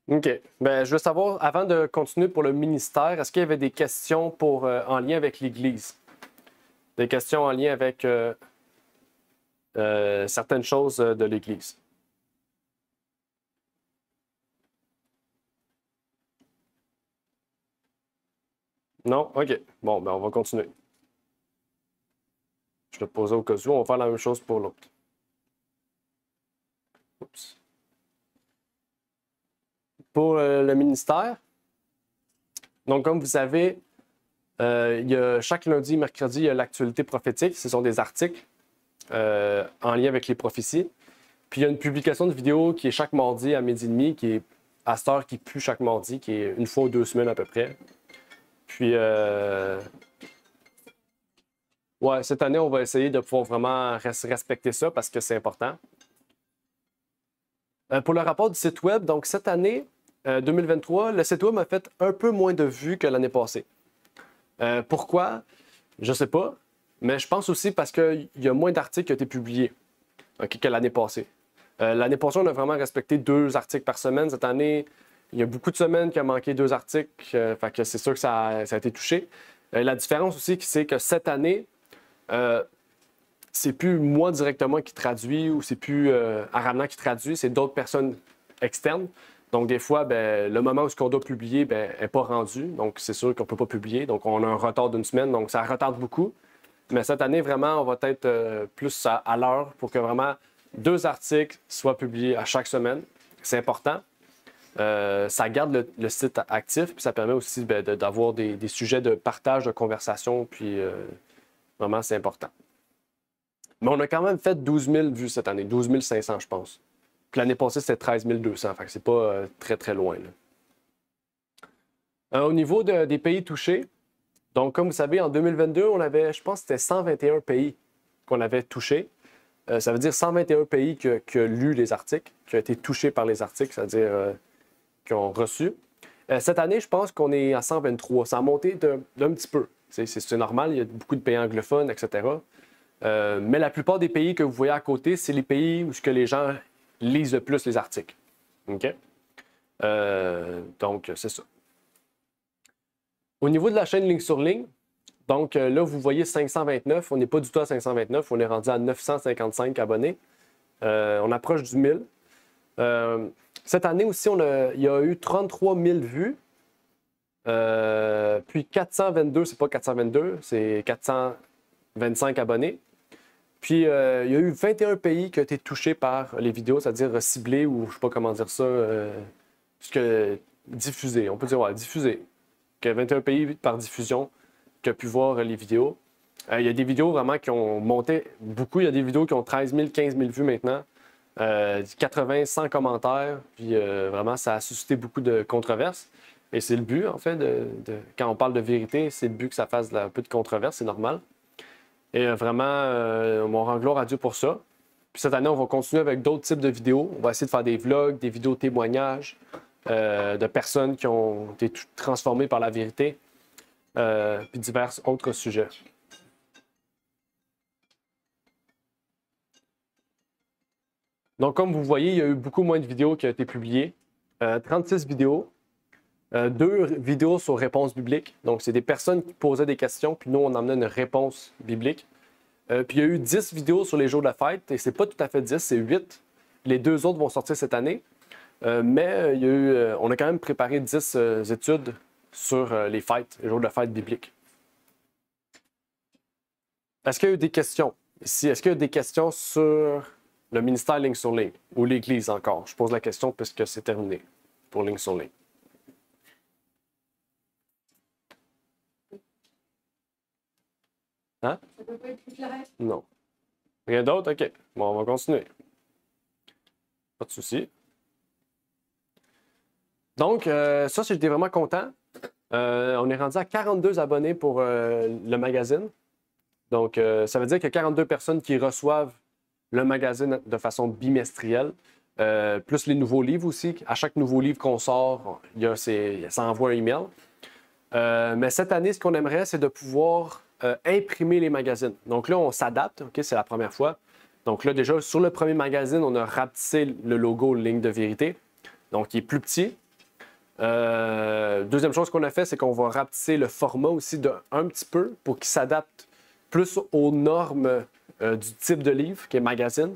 OK. Bien, je veux savoir, avant de continuer pour le ministère, est-ce qu'il y avait des questions en lien avec l'Église? Des questions en lien avec certaines choses de l'Église? Non? OK. Bon, ben on va continuer. Je te posais au cas où. On va faire la même chose pour l'autre. Oups. Pour le ministère, donc comme vous savez, chaque lundi, mercredi, il y a l'actualité prophétique. Ce sont des articles en lien avec les prophéties. Puis il y a une publication de vidéo qui est chaque mardi à 12h30, qui est à cette heure qui pue chaque mardi, qui est une fois ou 2 semaines à peu près. Puis, ouais, cette année, on va essayer de pouvoir vraiment respecter ça parce que c'est important. Pour le rapport du site web, donc cette année, 2023, le site web a fait un peu moins de vues que l'année passée. Pourquoi? Je ne sais pas, mais je pense aussi parce qu'il y a moins d'articles qui ont été publiés que l'année passée. L'année passée, on a vraiment respecté 2 articles par semaine. Cette année, il y a beaucoup de semaines qui a manqué 2 articles, fait que c'est sûr que ça a été touché. La différence aussi, c'est que cette année, c'est plus moi directement qui traduis ou c'est plus Aramna qui traduit, c'est d'autres personnes externes. Donc, des fois, ben, le moment où on doit publier n'est pas rendu. Donc, c'est sûr qu'on ne peut pas publier. Donc, on a un retard d'1 semaine. Donc, ça retarde beaucoup. Mais cette année, vraiment, on va être plus à l'heure pour que vraiment 2 articles soient publiés à chaque semaine. C'est important. Ça garde le site actif, puis ça permet aussi d'avoir des sujets de partage, de conversation, puis vraiment, c'est important. Mais on a quand même fait 12 000 vues cette année, 12 500, je pense. Puis l'année passée, c'était 13 200, fait que c'est pas très, très loin. Au niveau des pays touchés, donc comme vous savez, en 2022, on avait, je pense que c'était 121 pays qu'on avait touchés. Ça veut dire 121 pays qui ont lu les articles, qui ont été touchés par les articles, c'est-à-dire qui ont reçu. Cette année, je pense qu'on est à 123. Ça a monté d'un petit peu. C'est normal, il y a beaucoup de pays anglophones, etc. Mais la plupart des pays que vous voyez à côté, c'est les pays où les gens lisent le plus les articles. OK? Donc, c'est ça. Au niveau de la chaîne ligne sur ligne, donc là, vous voyez 529. On n'est pas du tout à 529. On est rendu à 955 abonnés. On approche du 1000. Cette année aussi, il y a eu 33 000 vues. Puis 422, c'est pas 422, c'est 425 abonnés. Puis il y a eu 21 pays qui ont été touchés par les vidéos, c'est-à-dire ciblés ou je ne sais pas comment dire ça, diffusés. On peut dire, ouais, diffusés. Il y a 21 pays par diffusion qui ont pu voir les vidéos. Il y a des vidéos vraiment qui ont monté beaucoup. Il y a des vidéos qui ont 13 000, 15 000 vues maintenant. 80, 100 commentaires. Puis vraiment, ça a suscité beaucoup de controverses. Et c'est le but, en fait, quand on parle de vérité, c'est le but que ça fasse un peu de controverse, c'est normal. Et vraiment, on rend gloire à Dieu pour ça. Puis cette année, on va continuer avec d'autres types de vidéos. On va essayer de faire des vlogs, des vidéos témoignages de personnes qui ont été transformées par la vérité, puis divers autres sujets. Donc, comme vous voyez, il y a eu beaucoup moins de vidéos qui ont été publiées. 36 vidéos. 2 vidéos sur réponse biblique. Donc, c'est des personnes qui posaient des questions, puis nous, on emmenait une réponse biblique. Puis, il y a eu 10 vidéos sur les jours de la fête, et c'est pas tout à fait 10, c'est 8. Les 2 autres vont sortir cette année. Mais il y a eu, on a quand même préparé 10 études sur les fêtes, les jours de fête bibliques. Est-ce qu'il y a eu des questions ici? Est-ce qu'il y a des questions sur le ministère Ligne sur Ligne ou l'Église encore? Je pose la question puisque c'est terminé pour Ligne sur Ligne. Hein? Ça peut pas être plus clair? Non. Rien d'autre? OK. Bon, on va continuer. Pas de souci. Donc, ça, j'étais vraiment content. On est rendu à 42 abonnés pour le magazine. Donc, ça veut dire qu'il y a 42 personnes qui reçoivent le magazine de façon bimestrielle, plus les nouveaux livres aussi. À chaque nouveau livre qu'on sort, ça envoie un email. Mais cette année, ce qu'on aimerait, c'est de pouvoir imprimer les magazines. Donc là, on s'adapte, OK, c'est la première fois. Donc là, déjà, sur le premier magazine, on a rapetissé le logo Ligne de vérité. Donc, il est plus petit. Deuxième chose qu'on a fait, c'est qu'on va rapetisser le format aussi un petit peu pour qu'il s'adapte plus aux normes du type de livre qui est magazine.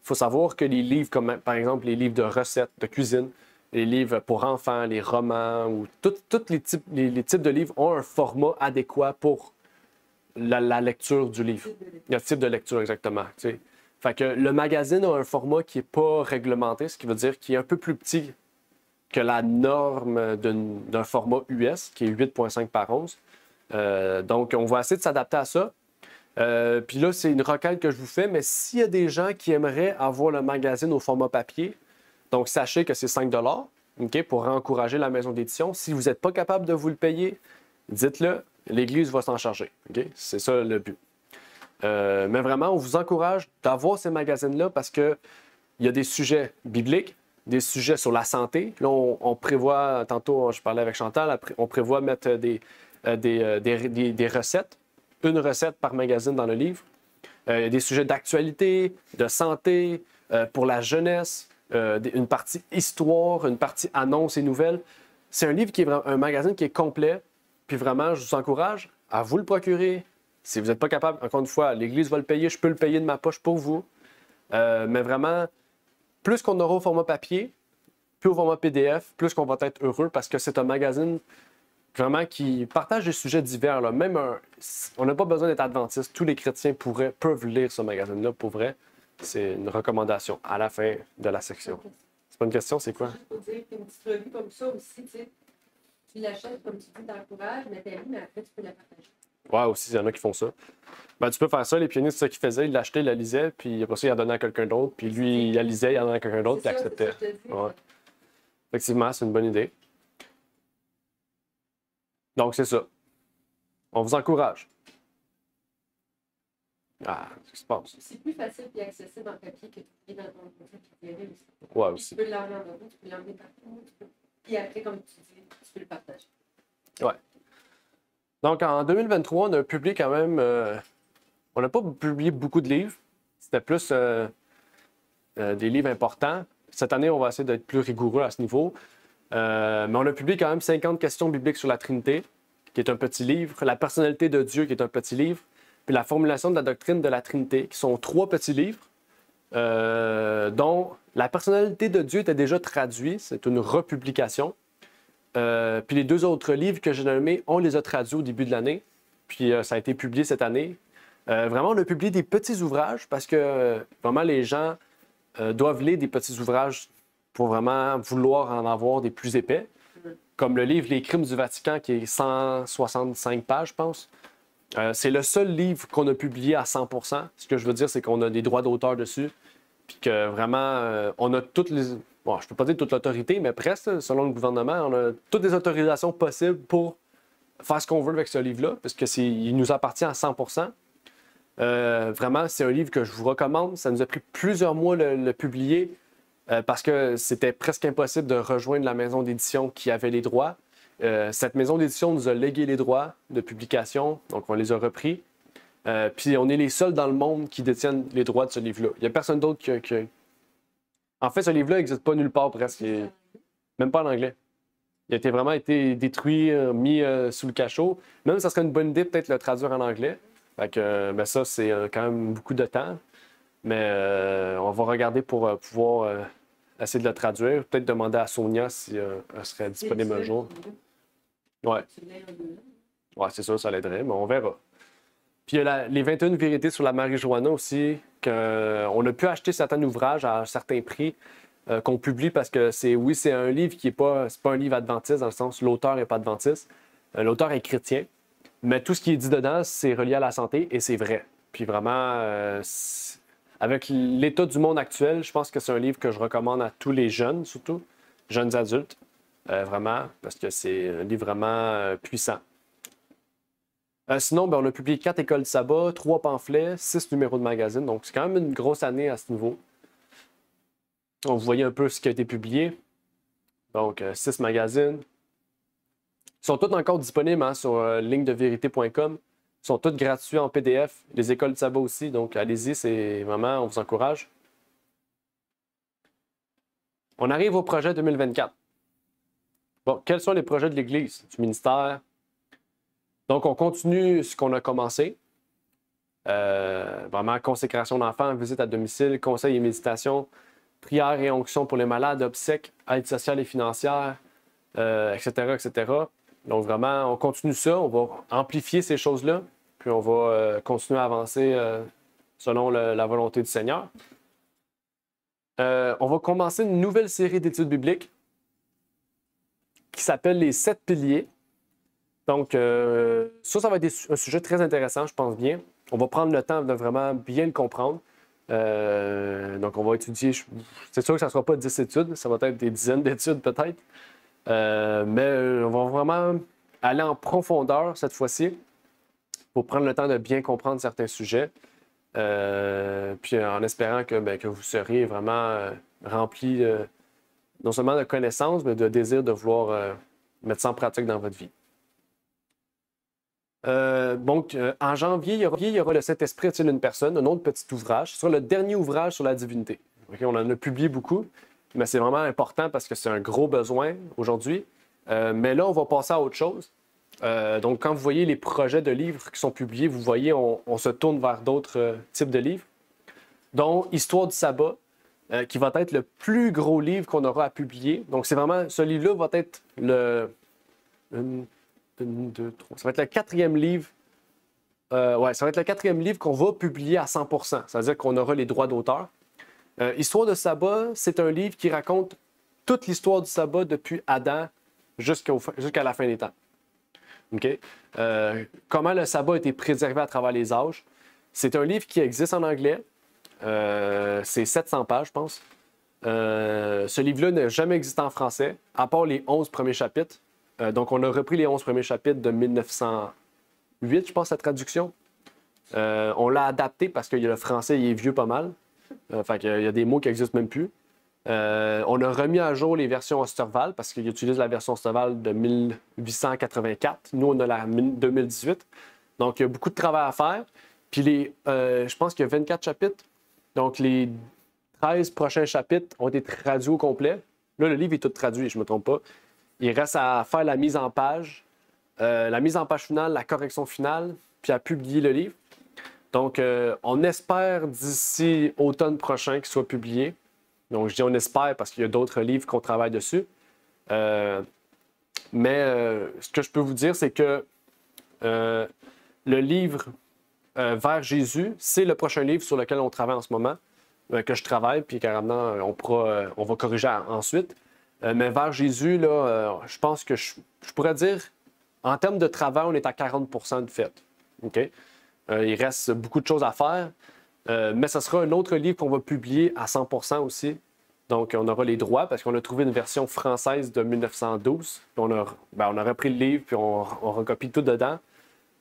Il faut savoir que les livres, comme par exemple les livres de recettes, de cuisine, les livres pour enfants, les romans, ou tous les types de livres ont un format adéquat pour la lecture du livre. Le type de lecture, exactement. Tu sais. Fait que le magazine a un format qui n'est pas réglementé, ce qui veut dire qu'il est un peu plus petit que la norme d'un format US, qui est 8,5 par 11. Donc, on va essayer de s'adapter à ça. Puis là, c'est une requête que je vous fais, mais s'il y a des gens qui aimeraient avoir le magazine au format papier, donc sachez que c'est 5 $, pour encourager la maison d'édition. Si vous n'êtes pas capable de vous le payer, dites-le, l'Église va s'en charger. C'est ça le but. Mais vraiment, on vous encourage d'avoir ces magazines-là parce qu'il y a des sujets bibliques, des sujets sur la santé. Là, on prévoit, tantôt je parlais avec Chantal, on prévoit mettre des recettes, une recette par magazine dans le livre. Il y a des sujets d'actualité, de santé, pour la jeunesse, une partie histoire, une partie annonces et nouvelles. C'est un livre qui est un magazine qui est complet. Puis vraiment, je vous encourage à vous le procurer. Si vous n'êtes pas capable, encore une fois, l'Église va le payer, je peux le payer de ma poche pour vous. Mais vraiment, plus qu'on aura au format papier, plus au format PDF, plus qu'on va être heureux parce que c'est un magazine vraiment qui partage des sujets divers. Là. On n'a pas besoin d'être adventiste. Tous les chrétiens peuvent lire ce magazine-là pour vrai. C'est une recommandation à la fin de la section. C'est pas une question, c'est quoi? Juste pour dire qu'une petite revue comme ça aussi, tu l'achètes, comme tu dis, t'encourages, mais t'as lu, mais après, tu peux la partager. Ouais, aussi, il y en a qui font ça. Ben, tu peux faire ça, les pionnistes, c'est ça qu'ils faisaient. Ils l'achetaient, ils la lisaient, puis après ça, ils la donnaient à quelqu'un d'autre, puis lui, il la lisait, il la donnait à quelqu'un d'autre, puis il acceptait. Ouais. Effectivement, c'est une bonne idée. Donc, c'est ça. On vous encourage. Ah, qu'est-ce qui se passe? C'est plus facile et accessible en papier que de dans ton produit puis aussi. Ouais, aussi. Tu peux l'emmener en auto, tu peux l'emmener partout. Puis après, comme tu dis, tu peux le partager. Ouais. Donc, en 2023, on a publié quand même... on n'a pas publié beaucoup de livres. C'était plus des livres importants. Cette année, on va essayer d'être plus rigoureux à ce niveau. Mais on a publié quand même 50 questions bibliques sur la Trinité, qui est un petit livre. La personnalité de Dieu, qui est un petit livre. Puis la formulation de la doctrine de la Trinité, qui sont 3 petits livres, dont la personnalité de Dieu était déjà traduite. C'est une republication. Puis les 2 autres livres que j'ai nommés, on les a traduits au début de l'année. Puis ça a été publié cette année. Vraiment, on a publié des petits ouvrages parce que vraiment les gens doivent lire des petits ouvrages pour vraiment vouloir en avoir des plus épais. Comme le livre Les Crimes du Vatican, qui est 165 pages, je pense. C'est le seul livre qu'on a publié à 100%. Ce que je veux dire, c'est qu'on a des droits d'auteur dessus. Puis que vraiment, on a toutes les... Bon, je ne peux pas dire toute l'autorité, mais presque, selon le gouvernement, on a toutes les autorisations possibles pour faire ce qu'on veut avec ce livre-là, parce qu'il nous appartient à 100%. Vraiment, c'est un livre que je vous recommande. Ça nous a pris plusieurs mois le publier parce que c'était presque impossible de rejoindre la maison d'édition qui avait les droits. Cette maison d'édition nous a légué les droits de publication, donc on les a repris. Puis on est les seuls dans le monde qui détiennent les droits de ce livre-là. Il n'y a personne d'autre qui... En fait, ce livre-là n'existe pas nulle part presque, même pas en anglais. Il a vraiment été détruit, mis sous le cachot. Même, ça serait une bonne idée peut-être le traduire en anglais. Fait que, ben ça, c'est quand même beaucoup de temps. Mais on va regarder pour pouvoir essayer de le traduire. Peut-être demander à Sonia si elle serait disponible un jour. Ouais. Ouais, c'est sûr, ça l'aiderait, mais on verra. Puis il y a les 21 vérités sur la marijuana aussi, qu'on a pu acheter certains ouvrages à certains prix qu'on publie parce que c'est un livre qui n'est pas, c'est pas un livre adventiste dans le sens où l'auteur n'est pas adventiste. L'auteur est chrétien, mais tout ce qui est dit dedans, c'est relié à la santé et c'est vrai. Puis vraiment, avec l'état du monde actuel, je pense que c'est un livre que je recommande à tous les jeunes, surtout, jeunes adultes, vraiment, parce que c'est un livre vraiment puissant. Sinon, ben, on a publié 4 écoles de sabbat, 3 pamphlets, 6 numéros de magazine. Donc, c'est quand même une grosse année à ce niveau. Donc, vous voyez un peu ce qui a été publié. Donc, 6 magazines. Ils sont tous encore disponibles sur lignedeverité.com. Ils sont tous gratuits en PDF. Les écoles de sabbat aussi. Donc, allez-y, c'est vraiment, on vous encourage. On arrive au projet 2024. Bon, quels sont les projets de l'Église, du ministère? Donc, on continue ce qu'on a commencé. Vraiment, consécration d'enfants, visite à domicile, conseil et méditation, prières et onctions pour les malades, obsèques, aide sociale et financière, etc., etc. Donc vraiment, on continue ça, on va amplifier ces choses-là, puis on va continuer à avancer selon la volonté du Seigneur. On va commencer une nouvelle série d'études bibliques qui s'appelle les 7 piliers. Donc, ça va être un sujet très intéressant, je pense bien. On va prendre le temps de vraiment bien le comprendre. Donc, on va étudier. C'est sûr que ça ne sera pas 10 études, ça va être des dizaines d'études peut-être. Mais on va vraiment aller en profondeur cette fois-ci pour prendre le temps de bien comprendre certains sujets. Puis en espérant que vous seriez vraiment remplis non seulement de connaissances, mais de désir de vouloir mettre ça en pratique dans votre vie. Donc, en janvier, il y aura le Saint-Esprit est-il une personne, un autre petit ouvrage. Ce sera le dernier ouvrage sur la divinité. Okay? On en a publié beaucoup, mais c'est vraiment important parce que c'est un gros besoin aujourd'hui. Mais là, on va passer à autre chose. Donc, quand vous voyez les projets de livres qui sont publiés, vous voyez, on se tourne vers d'autres types de livres, dont Histoire du sabbat, qui va être le plus gros livre qu'on aura à publier. Donc, c'est vraiment, ce livre-là va être ça va être le quatrième livre. Ça va être le quatrième livre qu'on va publier à 100%. C'est-à-dire qu'on aura les droits d'auteur. Histoire de sabbat, c'est un livre qui raconte toute l'histoire du sabbat depuis Adam jusqu'à la fin des temps. Okay? Comment le sabbat a été préservé à travers les âges. C'est un livre qui existe en anglais. C'est 700 pages, je pense. Ce livre-là n'a jamais existé en français, à part les 11 premiers chapitres. Donc, on a repris les 11 premiers chapitres de 1908, je pense, la traduction. On l'a adapté parce que le français il est vieux pas mal. Fait qu'il y a des mots qui n'existent même plus. On a remis à jour les versions Osterwald parce qu'ils utilisent la version Osterwald de 1884. Nous, on a la 2018. Donc, il y a beaucoup de travail à faire. Puis, je pense qu'il y a 24 chapitres. Donc, les 13 prochains chapitres ont été traduits au complet. Là, le livre est tout traduit, je ne me trompe pas. Il reste à faire la mise en page finale, la correction finale, puis à publier le livre. Donc, on espère d'ici automne prochain qu'il soit publié. Donc, je dis on espère parce qu'il y a d'autres livres qu'on travaille dessus. Mais ce que je peux vous dire, c'est que le livre Vers Jésus, c'est le prochain livre sur lequel on travaille en ce moment, que je travaille, puis carrément, on va corriger ensuite. Mais Vers Jésus, là, je pense que je pourrais dire, en termes de travail, on est à 40% de fait. Okay? Il reste beaucoup de choses à faire, mais ce sera un autre livre qu'on va publier à 100% aussi. Donc, on aura les droits parce qu'on a trouvé une version française de 1912. Puis on a repris le livre, puis on recopie tout dedans.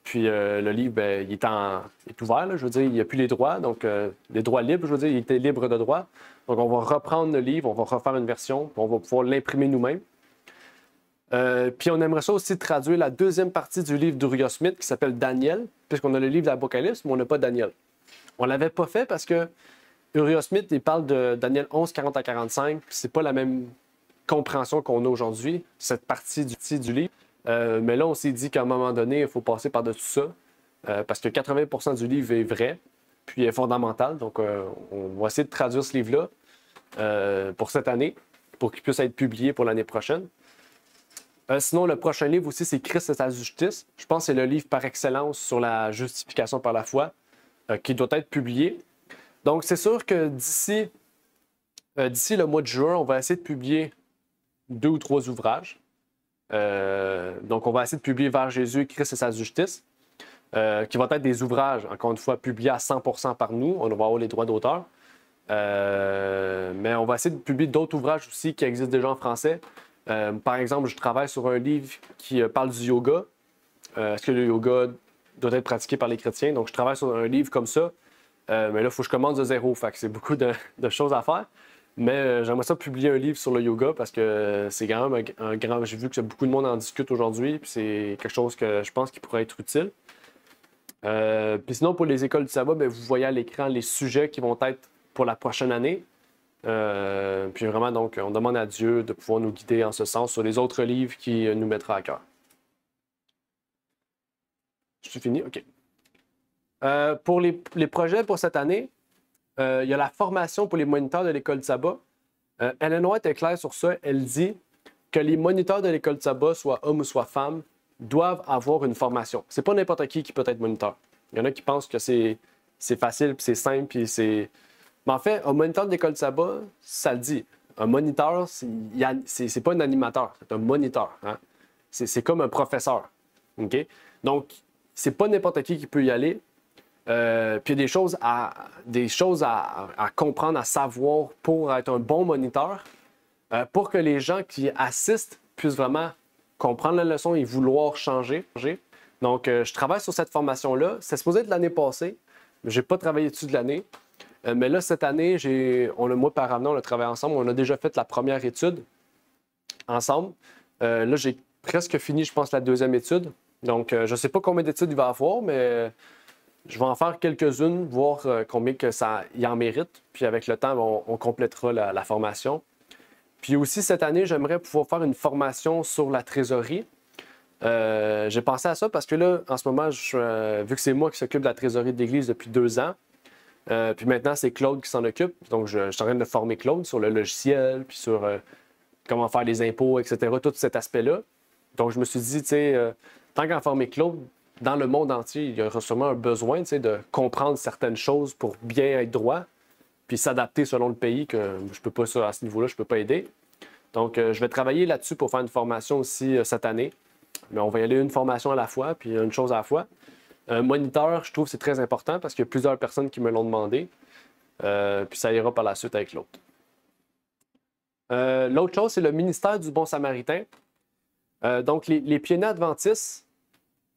Puis le livre, il est ouvert, là, je veux dire, il n'y a plus les droits. Donc, les droits libres, je veux dire, il était libre de droit. Donc, on va reprendre le livre, on va refaire une version, puis on va pouvoir l'imprimer nous-mêmes. Puis on aimerait ça aussi traduire la deuxième partie du livre d'Uriah Smith qui s'appelle Daniel, puisqu'on a le livre d'Apocalypse, mais on n'a pas Daniel. On ne l'avait pas fait parce que Uriah Smith, il parle de Daniel 11, 40 à 45, puis c'est pas la même compréhension qu'on a aujourd'hui, cette partie du livre. Mais là, on s'est dit qu'à un moment donné, il faut passer par-dessus ça, parce que 80% du livre est vrai, puis est fondamental. Donc, on va essayer de traduire ce livre-là pour cette année, pour qu'il puisse être publié pour l'année prochaine. Sinon, le prochain livre aussi, c'est Christ et sa justice. Je pense que c'est le livre par excellence sur la justification par la foi qui doit être publié. Donc, c'est sûr que d'ici le mois de juin, on va essayer de publier 2 ou 3 ouvrages. Donc, on va essayer de publier Vers Jésus, Christ et sa justice, qui vont être des ouvrages, encore une fois, publiés à 100% par nous. On va avoir les droits d'auteur. Mais on va essayer de publier d'autres ouvrages aussi qui existent déjà en français. Par exemple, je travaille sur un livre qui parle du yoga. Est-ce que le yoga doit être pratiqué par les chrétiens? Donc, je travaille sur un livre comme ça. Mais là, il faut que je commence de zéro. Fait que c'est beaucoup de choses à faire. Mais j'aimerais ça publier un livre sur le yoga parce que c'est quand même un grand... J'ai vu que beaucoup de monde en discute aujourd'hui. Puis c'est quelque chose que je pense qui pourrait être utile. Puis sinon, pour les écoles du sabbat, vous voyez à l'écran les sujets qui vont être pour la prochaine année. Puis vraiment, donc, on demande à Dieu de pouvoir nous guider en ce sens sur les autres livres qui nous mettra à cœur. Je suis fini? OK. Pour les projets pour cette année, il y a la formation pour les moniteurs de l'école de sabbat. Ellen White est claire sur ça. Elle dit que les moniteurs de l'école de sabbat, soit hommes ou soit femmes, doivent avoir une formation. C'est pas n'importe qui peut être moniteur. Il y en a qui pensent que c'est facile, puis c'est simple, puis c'est... Mais en fait, un moniteur de l'école de sabbat, ça le dit. Un moniteur, c'est pas un animateur, c'est un moniteur. Hein? C'est comme un professeur. OK? Donc, c'est pas n'importe qui peut y aller. Puis il y a des choses à comprendre, à savoir pour être un bon moniteur, pour que les gens qui assistent puissent vraiment comprendre la leçon et vouloir changer. Donc, je travaille sur cette formation-là. C'est supposé être l'année passée, mais je n'ai pas travaillé dessus de l'année. Mais là, cette année, moi par avenant, on a travaillé ensemble. On a déjà fait la première étude ensemble. Là, j'ai presque fini, je pense, la deuxième étude. Donc, je ne sais pas combien d'études il va y avoir, mais je vais en faire quelques-unes, voir combien que ça y en mérite. Puis avec le temps, on complétera la formation. Puis aussi, cette année, j'aimerais pouvoir faire une formation sur la trésorerie. J'ai pensé à ça parce que là, en ce moment, vu que c'est moi qui s'occupe de la trésorerie de l'Église depuis 2 ans, puis maintenant, c'est Claude qui s'en occupe. Donc, je suis en train de former Claude sur le logiciel, puis sur comment faire les impôts, etc., tout cet aspect-là. Donc, je me suis dit, tu sais, tant qu'à former Claude, dans le monde entier, il y aura sûrement un besoin, tu sais, de comprendre certaines choses pour bien être droit, puis s'adapter selon le pays, que je peux pas, à ce niveau-là, je peux pas aider. Donc, je vais travailler là-dessus pour faire une formation aussi cette année. Mais on va y aller une formation à la fois, puis une chose à la fois. Un moniteur, je trouve que c'est très important parce qu'il y a plusieurs personnes qui me l'ont demandé. Puis ça ira par la suite avec l'autre. L'autre chose, c'est le ministère du Bon Samaritain. Donc, les pionniers adventistes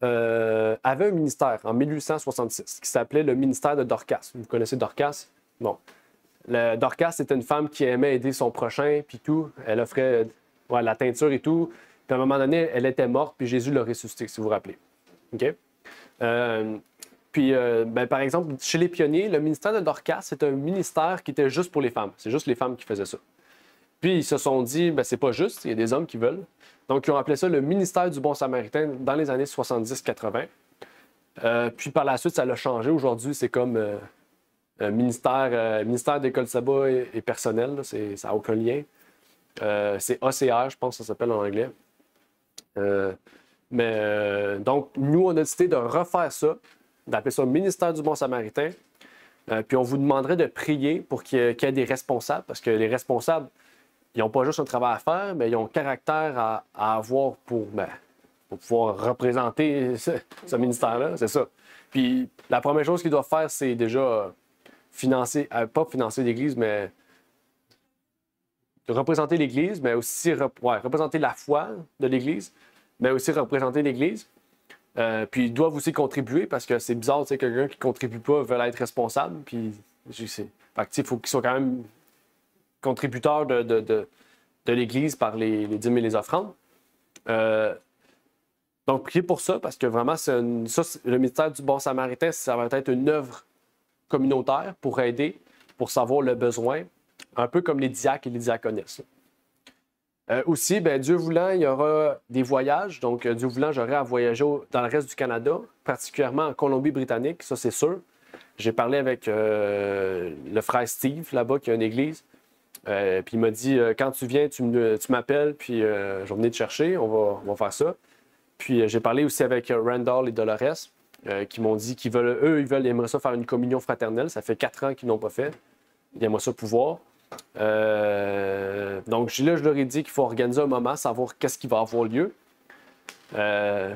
avaient un ministère en 1866 qui s'appelait le ministère de Dorcas. Vous connaissez Dorcas? Bon. Dorcas, c'était une femme qui aimait aider son prochain, puis tout. Elle offrait la teinture et tout. Puis à un moment donné, elle était morte, puis Jésus l'a ressuscitée, si vous vous rappelez. OK? Par exemple, chez les pionniers, le ministère de Dorcas, c'est un ministère qui était juste pour les femmes. C'est juste les femmes qui faisaient ça. Puis ils se sont dit, c'est pas juste, il y a des hommes qui veulent. Donc, ils ont appelé ça le ministère du Bon Samaritain dans les années 70-80. Puis par la suite, ça l'a changé. Aujourd'hui, c'est comme ministère d'école sabbat et personnel. Là, ça n'a aucun lien. C'est ACR, je pense que ça s'appelle en anglais. Donc, nous, on a décidé de refaire ça, d'appeler ça ministère du Bon Samaritain. Puis on vous demanderait de prier pour qu'il y ait des responsables, parce que les responsables, ils n'ont pas juste un travail à faire, mais ils ont caractère à avoir pour pouvoir représenter ce ministère-là, c'est ça. Puis la première chose qu'ils doivent faire, c'est déjà pas financer l'Église, mais représenter l'Église, mais aussi représenter la foi de l'Église, mais aussi représenter l'Église. Puis ils doivent aussi contribuer, parce que c'est bizarre, tu sais, quelqu'un qui ne contribue pas veut être responsable. Puis il faut qu'ils soient quand même contributeurs de l'Église par les dîmes et les offrandes. Donc, priez pour ça, parce que vraiment, le ministère du Bon Samaritain, ça va être une œuvre communautaire pour aider, pour savoir le besoin, un peu comme les diacres et les diaconesses. Aussi, Dieu voulant, il y aura des voyages. Donc, Dieu voulant, j'aurai à voyager dans le reste du Canada, particulièrement en Colombie-Britannique, ça c'est sûr. J'ai parlé avec le frère Steve, là-bas, qui a une église. Puis il m'a dit, quand tu viens, tu m'appelles, puis je vais venir te chercher, on va faire ça. Puis j'ai parlé aussi avec Randall et Dolores, qui m'ont dit qu'ils aimeraient ça faire une communion fraternelle. Ça fait 4 ans qu'ils n'ont pas fait. Ils aimeraient ça pouvoir. Donc là, je leur ai dit qu'il faut organiser un moment, savoir qu'est-ce qui va avoir lieu.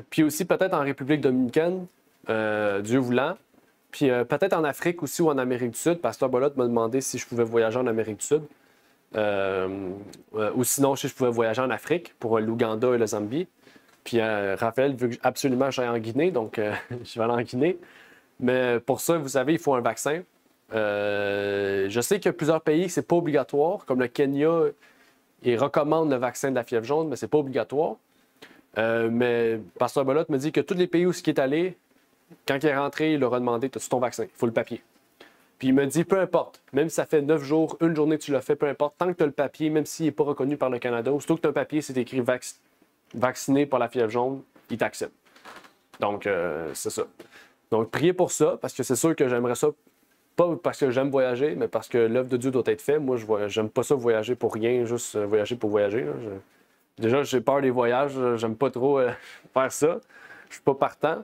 Puis aussi peut-être en République dominicaine, Dieu voulant. Puis peut-être en Afrique aussi ou en Amérique du Sud. Pasteur Bolot m'a demandé si je pouvais voyager en Amérique du Sud. Ou sinon, si je pouvais voyager en Afrique pour l'Ouganda et le Zambie. Puis Raphaël veut absolument que j'aille en Guinée, donc je vais aller en Guinée. Mais pour ça, vous savez, il faut un vaccin. Je sais qu'il y a plusieurs pays que c'est pas obligatoire, comme le Kenya, ils recommandent le vaccin de la fièvre jaune, mais c'est pas obligatoire. Mais Pasteur Bolot me dit que tous les pays où ce qui est allé, quand il est rentré, il leur a demandé: as-tu ton vaccin? Il faut le papier. Puis il me dit, peu importe, même si ça fait 9 jours, une journée que tu l'as fait, peu importe, tant que tu as le papier, même s'il n'est pas reconnu par le Canada, aussitôt que tu as un papier, c'est écrit vacciné par la fièvre jaune, il t'accepte. Donc, c'est ça. Donc, priez pour ça, parce que c'est sûr que j'aimerais ça Pas parce que j'aime voyager, mais parce que l'œuvre de Dieu doit être faite. Moi, j'aime pas ça voyager pour rien, juste voyager pour voyager. Là. Déjà, j'ai peur des voyages, j'aime pas trop faire ça. Je suis pas partant.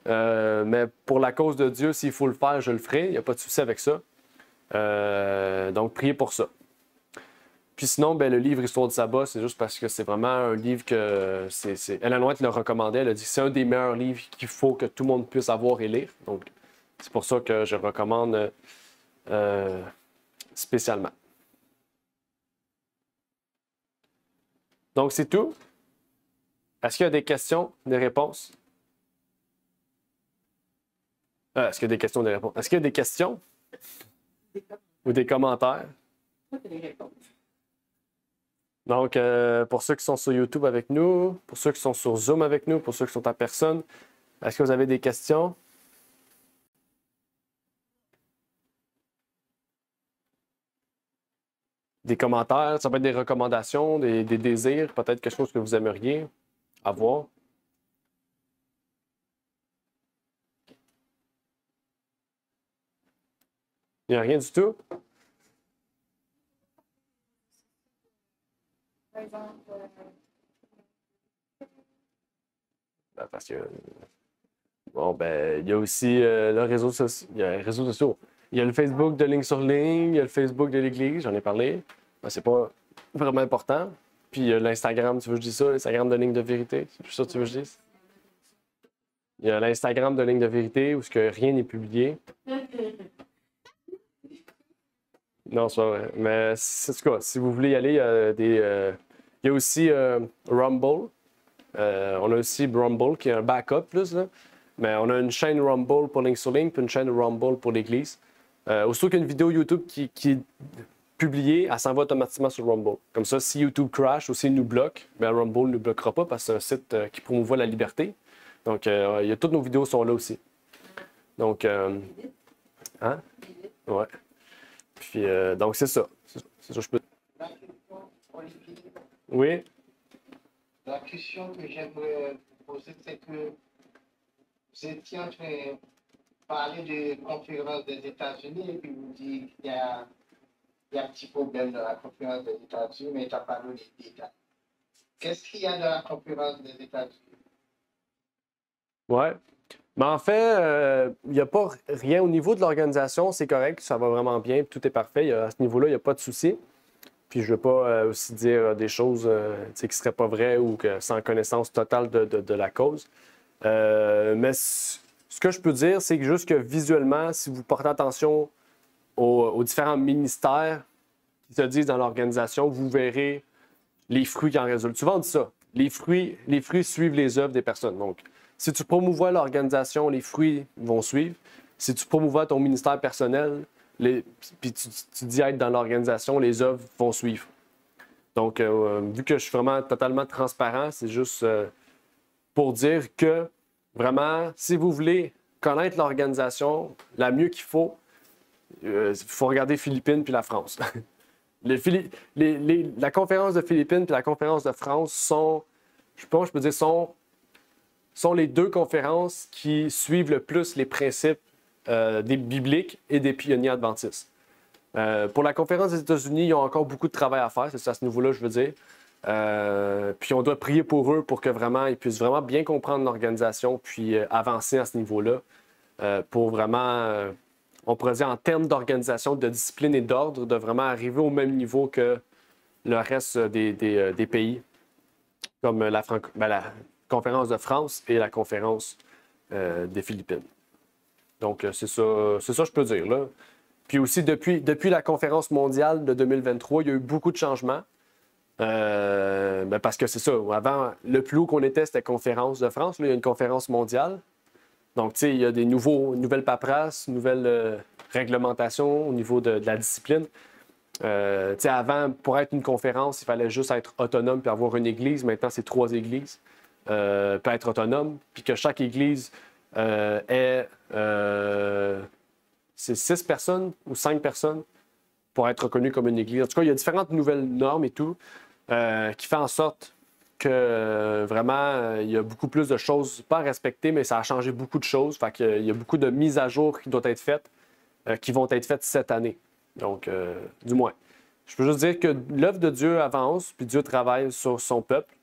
Mais pour la cause de Dieu, s'il faut le faire, je le ferai. Il n'y a pas de souci avec ça. Donc, priez pour ça. Puis sinon, ben, le livre Histoire du sabbat, c'est juste parce que c'est vraiment un livre que Ellen White le recommandait. Elle a dit que c'est un des meilleurs livres qu'il faut que tout le monde puisse avoir et lire. Donc, c'est pour ça que je le recommande spécialement. Donc, c'est tout. Est-ce qu'il y a des questions, des réponses? Est-ce qu'il y a des questions, des réponses? Est-ce qu'il y a des questions? Ou des commentaires? Donc, pour ceux qui sont sur YouTube avec nous, pour ceux qui sont sur Zoom avec nous, pour ceux qui sont en personne, est-ce que vous avez des questions? Des commentaires, ça peut être des recommandations, des désirs, peut-être quelque chose que vous aimeriez avoir. Il n'y a rien du tout? Par exemple, Parce que, bon, ben, il y a aussi le réseau social. Il y a les réseaux sociaux. Il y a le Facebook de Ligne sur Ligne, il y a le Facebook de l'Église, j'en ai parlé. Ben, c'est pas vraiment important. Puis il y a l'Instagram, tu veux que je dise ça? L'Instagram de Ligne de Vérité, c'est plus ça que tu veux que je dise? Il y a l'Instagram de Ligne de Vérité où rien n'est publié. Non, c'est pas vrai. Mais en tout cas, si vous voulez y aller, il y a aussi Rumble. On a aussi Rumble qui est un backup plus, là. Mais on a une chaîne Rumble pour Link sur Link puis une chaîne Rumble pour l'Église. Aussitôt qu'il y a une vidéo YouTube qui est publiée, elle s'envoie automatiquement sur Rumble. Comme ça, si YouTube crash ou s'il nous bloque, ben Rumble ne nous bloquera pas parce que c'est un site qui promouvoit la liberté. Donc, toutes nos vidéos sont là aussi. Donc, hein? Ouais. Puis, donc, c'est ça. C'est ça que je peux. Oui. La question que j'aimerais vous poser, c'est que vous étiez en train de parler de conférence des États-Unis et puis vous dites qu'il y a un petit problème dans la conférence des États-Unis, mais tu as parlé des détails. Qu'est-ce qu'il y a dans la conférence des États-Unis? Ouais. Mais en fait, il n'y a pas rien au niveau de l'organisation, c'est correct, ça va vraiment bien, tout est parfait. À ce niveau-là, il n'y a pas de souci. Puis je ne veux pas aussi dire des choses qui ne seraient pas vraies ou sans connaissance totale de la cause. Mais ce que je peux dire, c'est que juste que visuellement, si vous portez attention aux différents ministères qui se disent dans l'organisation, vous verrez les fruits qui en résultent. Souvent, on dit ça. Les fruits suivent les œuvres des personnes. Donc, si tu promouvois l'organisation, les fruits vont suivre. Si tu promouvois ton ministère personnel, puis tu dis être dans l'organisation, les œuvres vont suivre. Donc, vu que je suis vraiment totalement transparent, c'est juste pour dire que, vraiment, si vous voulez connaître l'organisation, la mieux qu'il faut regarder Philippines puis la France. La conférence de Philippines puis la conférence de France sont, je pense, je peux dire, sont les deux conférences qui suivent le plus les principes des bibliques et des pionniers adventistes. Pour la conférence des États-Unis, ils ont encore beaucoup de travail à faire, c'est à ce niveau-là, je veux dire. Puis on doit prier pour eux pour que vraiment ils puissent vraiment bien comprendre l'organisation puis avancer à ce niveau-là pour vraiment, on pourrait dire en termes d'organisation, de discipline et d'ordre, de vraiment arriver au même niveau que le reste des pays, comme la conférence de France et la conférence des Philippines. Donc, c'est ça je peux dire, là. Puis aussi, depuis la conférence mondiale de 2023, il y a eu beaucoup de changements. Parce que c'est ça. Avant, le plus haut qu'on était, c'était conférence de France. Là, il y a une conférence mondiale. Donc, tu sais, il y a des nouvelles paperasses, nouvelles réglementations au niveau de la discipline. Tu sais, avant, pour être une conférence, il fallait juste être autonome puis avoir une église. Maintenant, c'est 3 églises. Peut être autonome. Puis que chaque église c'est 6 personnes ou 5 personnes pour être reconnue comme une église. En tout cas, il y a différentes nouvelles normes et tout qui fait en sorte que vraiment, il y a beaucoup plus de choses pas à respecter, mais ça a changé beaucoup de choses. Fait qu'il y a beaucoup de mises à jour qui doivent être faites. qui vont être faites cette année. Donc, du moins. Je peux juste dire que l'œuvre de Dieu avance, puis Dieu travaille sur son peuple,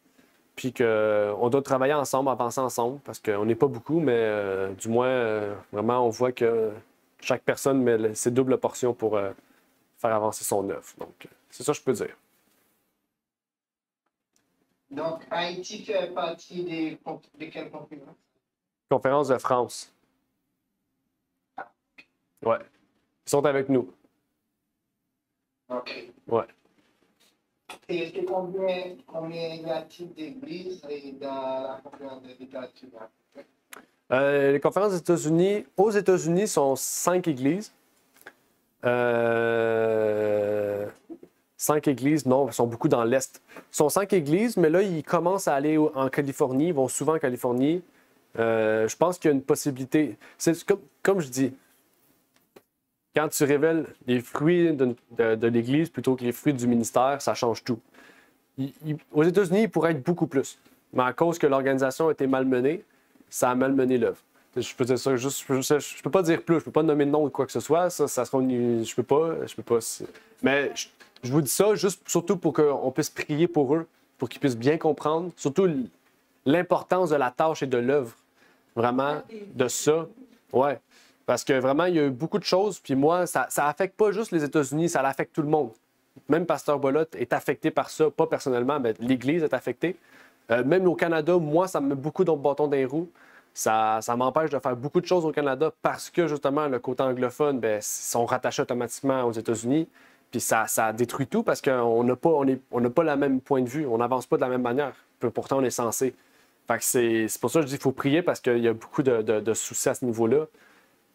puis qu'on doit travailler ensemble, avancer ensemble, parce qu'on n'est pas beaucoup, mais du moins, vraiment, on voit que chaque personne met ses doubles portions pour faire avancer son œuvre. Donc, c'est ça que je peux dire. Donc, Haïti fait partie de quelle conférence? Conférence de France. Ouais. Ils sont avec nous. OK. Ouais. Et c'est combien y a-t-il d'églises dans la conférence de littérature? Les conférences des États-Unis, aux États-Unis, sont 5 églises. 5 églises, non, ils sont beaucoup dans l'Est. Ils sont 5 églises, mais là, ils commencent à aller en Californie, ils vont souvent en Californie. Je pense qu'il y a une possibilité. C'est comme je dis, quand tu révèles les fruits de l'Église plutôt que les fruits du ministère, ça change tout. Aux États-Unis, il pourrait être beaucoup plus. Mais à cause que l'organisation a été malmenée, ça a malmené l'œuvre. Je peux dire ça, juste, je peux pas dire plus, je peux pas nommer de nom ou quoi que ce soit. Ça sera je peux pas. Mais je vous dis ça juste surtout pour qu'on puisse prier pour eux, pour qu'ils puissent bien comprendre, surtout l'importance de la tâche et de l'œuvre. Vraiment, de ça. Ouais. Parce que vraiment, il y a eu beaucoup de choses. Puis moi, ça affecte pas juste les États-Unis, ça affecte tout le monde. Même Pasteur Bolot est affecté par ça, pas personnellement, mais l'Église est affectée. Même au Canada, moi, ça me met beaucoup de bâtons dans les roues. Ça m'empêche de faire beaucoup de choses au Canada parce que, justement, le côté anglophone, bien, ils sont rattachés automatiquement aux États-Unis. Puis ça détruit tout parce qu'on n'a pas, le même point de vue. On n'avance pas de la même manière. Pourtant, on est censé. Fait que c'est pour ça que je dis qu'il faut prier parce qu'il y a beaucoup de soucis à ce niveau-là.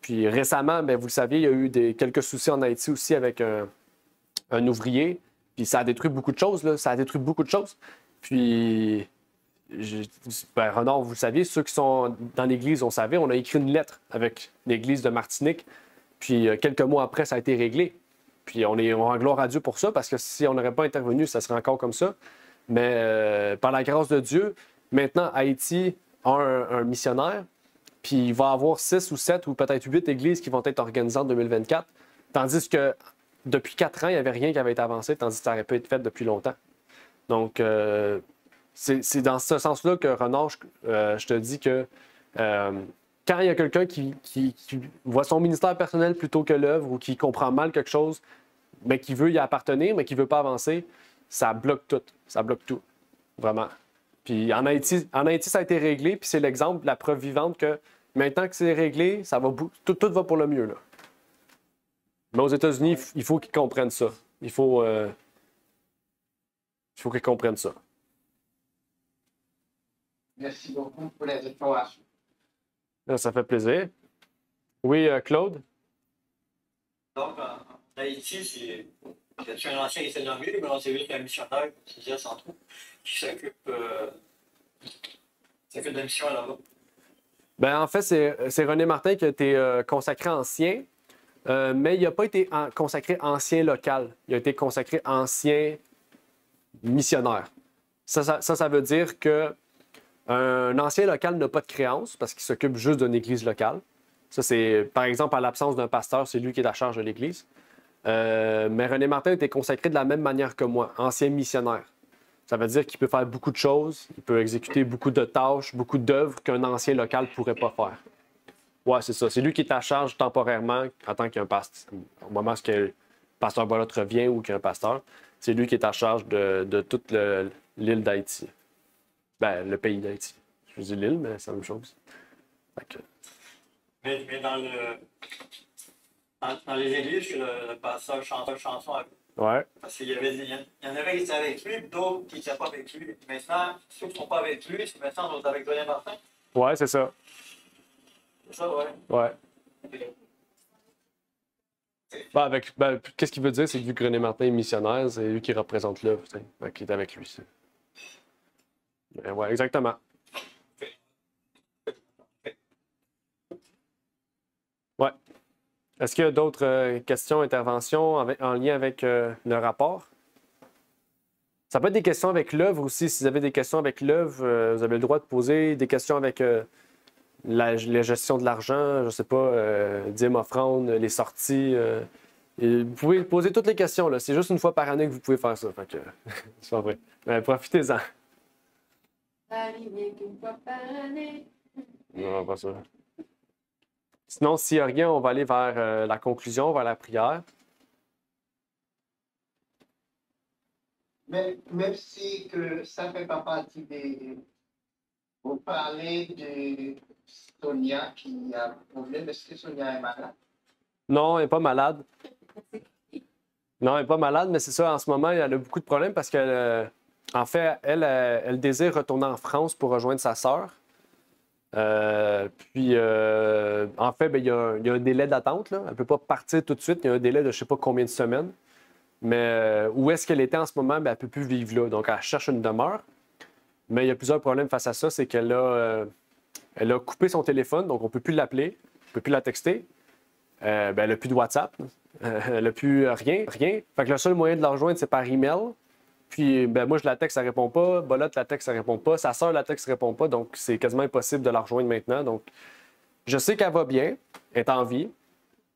Puis récemment, bien, vous le saviez, il y a eu quelques soucis en Haïti aussi avec un ouvrier. Puis ça a détruit beaucoup de choses, là. Ça a détruit beaucoup de choses. Puis, Renard, vous le saviez, ceux qui sont dans l'Église, on savait, on a écrit une lettre avec l'Église de Martinique. Puis quelques mois après, ça a été réglé. Puis on rend gloire à Dieu pour ça, parce que si on n'aurait pas intervenu, ça serait encore comme ça. Mais par la grâce de Dieu, maintenant, Haïti a un missionnaire. Puis il va y avoir 6 ou 7 ou peut-être 8 églises qui vont être organisées en 2024. Tandis que depuis 4 ans, il n'y avait rien qui avait été avancé, tandis que ça aurait pu être fait depuis longtemps. Donc, c'est dans ce sens-là que, Renard, je te dis que quand il y a quelqu'un qui voit son ministère personnel plutôt que l'œuvre ou qui comprend mal quelque chose, mais qui veut y appartenir, mais qui ne veut pas avancer, ça bloque tout. Ça bloque tout. Vraiment. Puis en Haïti, ça a été réglé, puis c'est l'exemple, la preuve vivante que maintenant que c'est réglé, tout va pour le mieux, là. Mais aux États-Unis, il faut qu'ils comprennent ça. Il faut qu'ils comprennent ça. Merci beaucoup pour les informations. Ça fait plaisir. Oui, Claude? Donc, en Haïti, c'est un ancien qui s'est nommé, mais on s'est vu qu'un missionnaire, qui disait sans trop, qui s'occupe de la mission là-bas. Ben, en fait, c'est René Martin qui a été consacré ancien, mais il n'a pas été consacré ancien local. Il a été consacré ancien missionnaire. Ça veut dire que un ancien local n'a pas de créance parce qu'il s'occupe juste d'une église locale. Ça, c'est, par exemple, à l'absence d'un pasteur, c'est lui qui est à charge de l'église. Mais René Martin a été consacré de la même manière que moi, ancien missionnaire. Ça veut dire qu'il peut faire beaucoup de choses, il peut exécuter beaucoup de tâches, beaucoup d'œuvres qu'un ancien local ne pourrait pas faire. Ouais, c'est ça. C'est lui qui est à charge temporairement en tant qu'un pasteur. Au moment où le pasteur Bolot revient ou qu'il y a un pasteur, c'est lui qui est à charge de toute l'île d'Haïti. Ben, le pays d'Haïti. Je dis l'île, mais c'est la même chose. Mais dans les églises, que le pasteur chantait une chanson avec. Ouais. Parce qu'il y en avait qui étaient avec lui, d'autres qui n'étaient pas avec lui. Maintenant, ceux qui ne sont pas avec lui, c'est maintenant on est avec René Martin. Ouais, c'est ça. C'est ça, ouais. Ouais. Qu'est-ce qu'il veut dire, c'est que vu que René Martin est missionnaire, c'est lui qui représente l'œuvre, qui est avec lui. Ouais, exactement. Ouais. Est-ce qu'il y a d'autres questions, interventions en lien avec le rapport? Ça peut être des questions avec l'œuvre aussi. Si vous avez des questions avec l'œuvre, vous avez le droit de poser des questions avec la gestion de l'argent, je sais pas, dîmes, offrandes, les sorties. Et vous pouvez poser toutes les questions, là. C'est juste une fois par année que vous pouvez faire ça. Fait que, c'est pas vrai. Mais profitez-en. Paris vient qu'une fois par année. Non, pas ça. Sinon, s'il n'y a rien, on va aller vers la conclusion, vers la prière. Mais même si que ça ne fait pas partie des... Vous parlez de Sonia qui a un problème. Est-ce que Sonia est malade? Non, elle n'est pas malade. Non, elle n'est pas malade, mais c'est ça, en ce moment, elle a beaucoup de problèmes parce qu'en fait, elle désire retourner en France pour rejoindre sa sœur. En fait, ben, il y a un délai d'attente, là. Elle ne peut pas partir tout de suite. Il y a un délai de je ne sais pas combien de semaines. Mais où est-ce qu'elle était en ce moment? Ben, elle ne peut plus vivre là. Donc, elle cherche une demeure. Mais il y a plusieurs problèmes face à ça. C'est qu'elle elle a coupé son téléphone, donc on ne peut plus l'appeler, on ne peut plus la texter. Ben, elle n'a plus de WhatsApp. Elle n'a plus rien. Fait que le seul moyen de la rejoindre, c'est par email. Puis, ben, moi, je la texte, ça répond pas. Bolotte, la texte, ça répond pas. Sa sœur, la texte, ça répond pas. Donc, c'est quasiment impossible de la rejoindre maintenant. Donc, je sais qu'elle va bien, elle est en vie.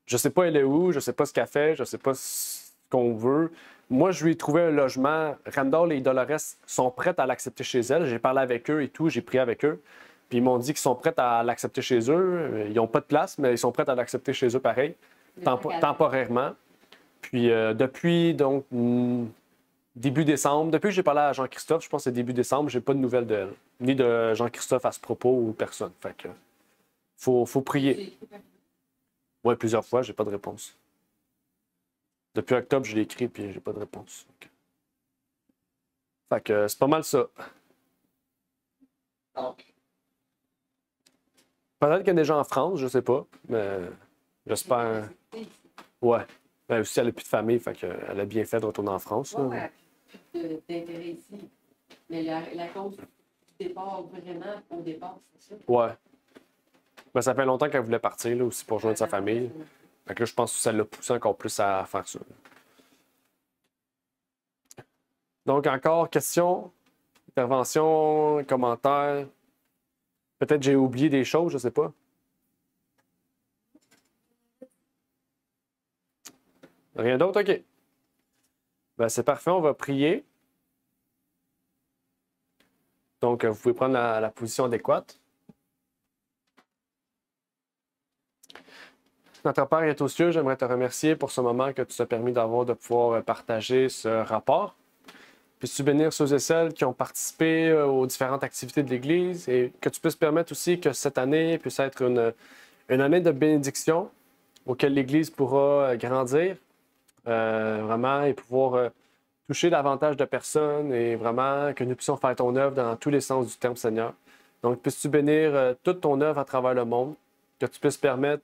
Je sais pas elle est où, je sais pas ce qu'elle fait, je sais pas ce qu'on veut. Moi, je lui ai trouvé un logement. Randall et Dolores sont prêts à l'accepter chez elle. J'ai parlé avec eux et tout, j'ai prié avec eux. Puis ils m'ont dit qu'ils sont prêts à l'accepter chez eux. Ils n'ont pas de place, mais ils sont prêts à l'accepter chez eux pareil, temporairement. Puis depuis, donc, début décembre, depuis que j'ai parlé à Jean-Christophe, je pense que c'est début décembre, j'ai pas de nouvelles d'elle. Ni de Jean-Christophe à ce propos ou personne. Fait que faut prier. Ouais, plusieurs fois, j'ai pas de réponse. Depuis octobre, je l'ai écrit puis j'ai pas de réponse. Fait que c'est pas mal ça. Donc, Peut-être qu'il y a des gens en France, je sais pas, mais j'espère. Ouais. Ben aussi, elle n'a plus de famille, fait qu'elle a bien fait de retourner en France. Là. Ouais, plus d'intérêt ici. Mais la cause du départ, vraiment, au départ, c'est ça. Ouais. Ben, ça fait longtemps qu'elle voulait partir là, aussi pour rejoindre sa famille. Fait que là, je pense que ça l'a poussé encore plus à faire ça. Donc, encore, questions, interventions, commentaires. Peut-être j'ai oublié des choses, je sais pas. Rien d'autre? OK. Ben, c'est parfait, on va prier. Donc, vous pouvez prendre la position adéquate. Notre Père est aux cieux, j'aimerais te remercier pour ce moment que tu t'as permis d'avoir, de pouvoir partager ce rapport. Puisses-tu bénir ceux et celles qui ont participé aux différentes activités de l'Église et que tu puisses permettre aussi que cette année puisse être une année de bénédiction auquel l'Église pourra grandir vraiment et pouvoir toucher davantage de personnes et vraiment que nous puissions faire ton œuvre dans tous les sens du terme, Seigneur. Donc, puisses-tu bénir toute ton œuvre à travers le monde, que tu puisses permettre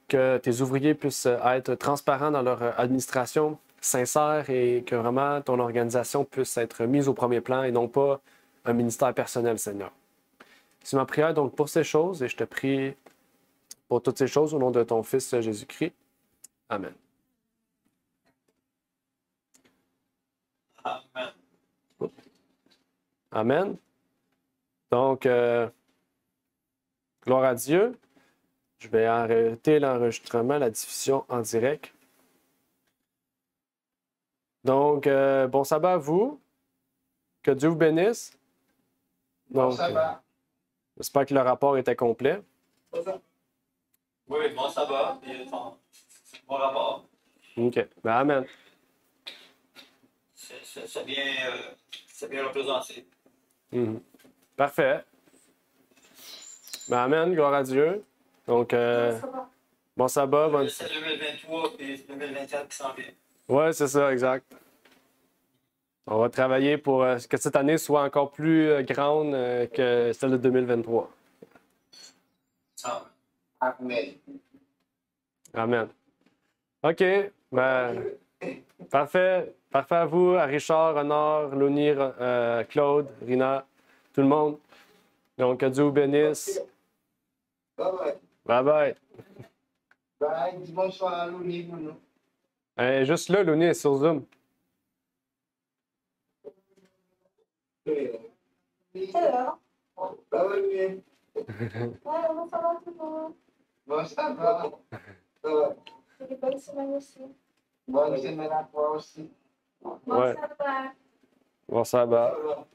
que tes ouvriers puissent être transparents dans leur administration, sincères et que vraiment ton organisation puisse être mise au premier plan et non pas un ministère personnel, Seigneur. C'est ma prière donc pour ces choses et je te prie pour toutes ces choses au nom de ton Fils Jésus-Christ. Amen. Amen. Amen. Donc, gloire à Dieu. Je vais arrêter l'enregistrement, la diffusion en direct. Donc, bon sabbat à vous. Que Dieu vous bénisse. bon Donc, sabbat. j'espère que le rapport était complet. Oui, bon, ça va. Et, bon rapport. OK. Ben, amen. C'est bien représenté. Mhm. Parfait. Ben, amen. Gloire à Dieu. Donc, bon sabbat. Bonne... C'est 2023 et 2024 qui s'en vient. Oui, c'est ça, exact. On va travailler pour que cette année soit encore plus grande que celle de 2023. Amen. Amen. OK. Ben, parfait. Parfait à vous, à Richard, Honor, Louni, Claude, Rina, tout le monde. Donc, que Dieu vous bénisse. Bye bye. Bye bye. Bye. Dis bonsoir à Louni pour nous. Juste là, Louni est sur Zoom. Hello. Bye bye. on va tout le monde. Bon, ça va. C'est une bonne semaine aussi. Bonne semaine à toi aussi. Bon Ouais. sabbat. Bon, ça va. Ça va.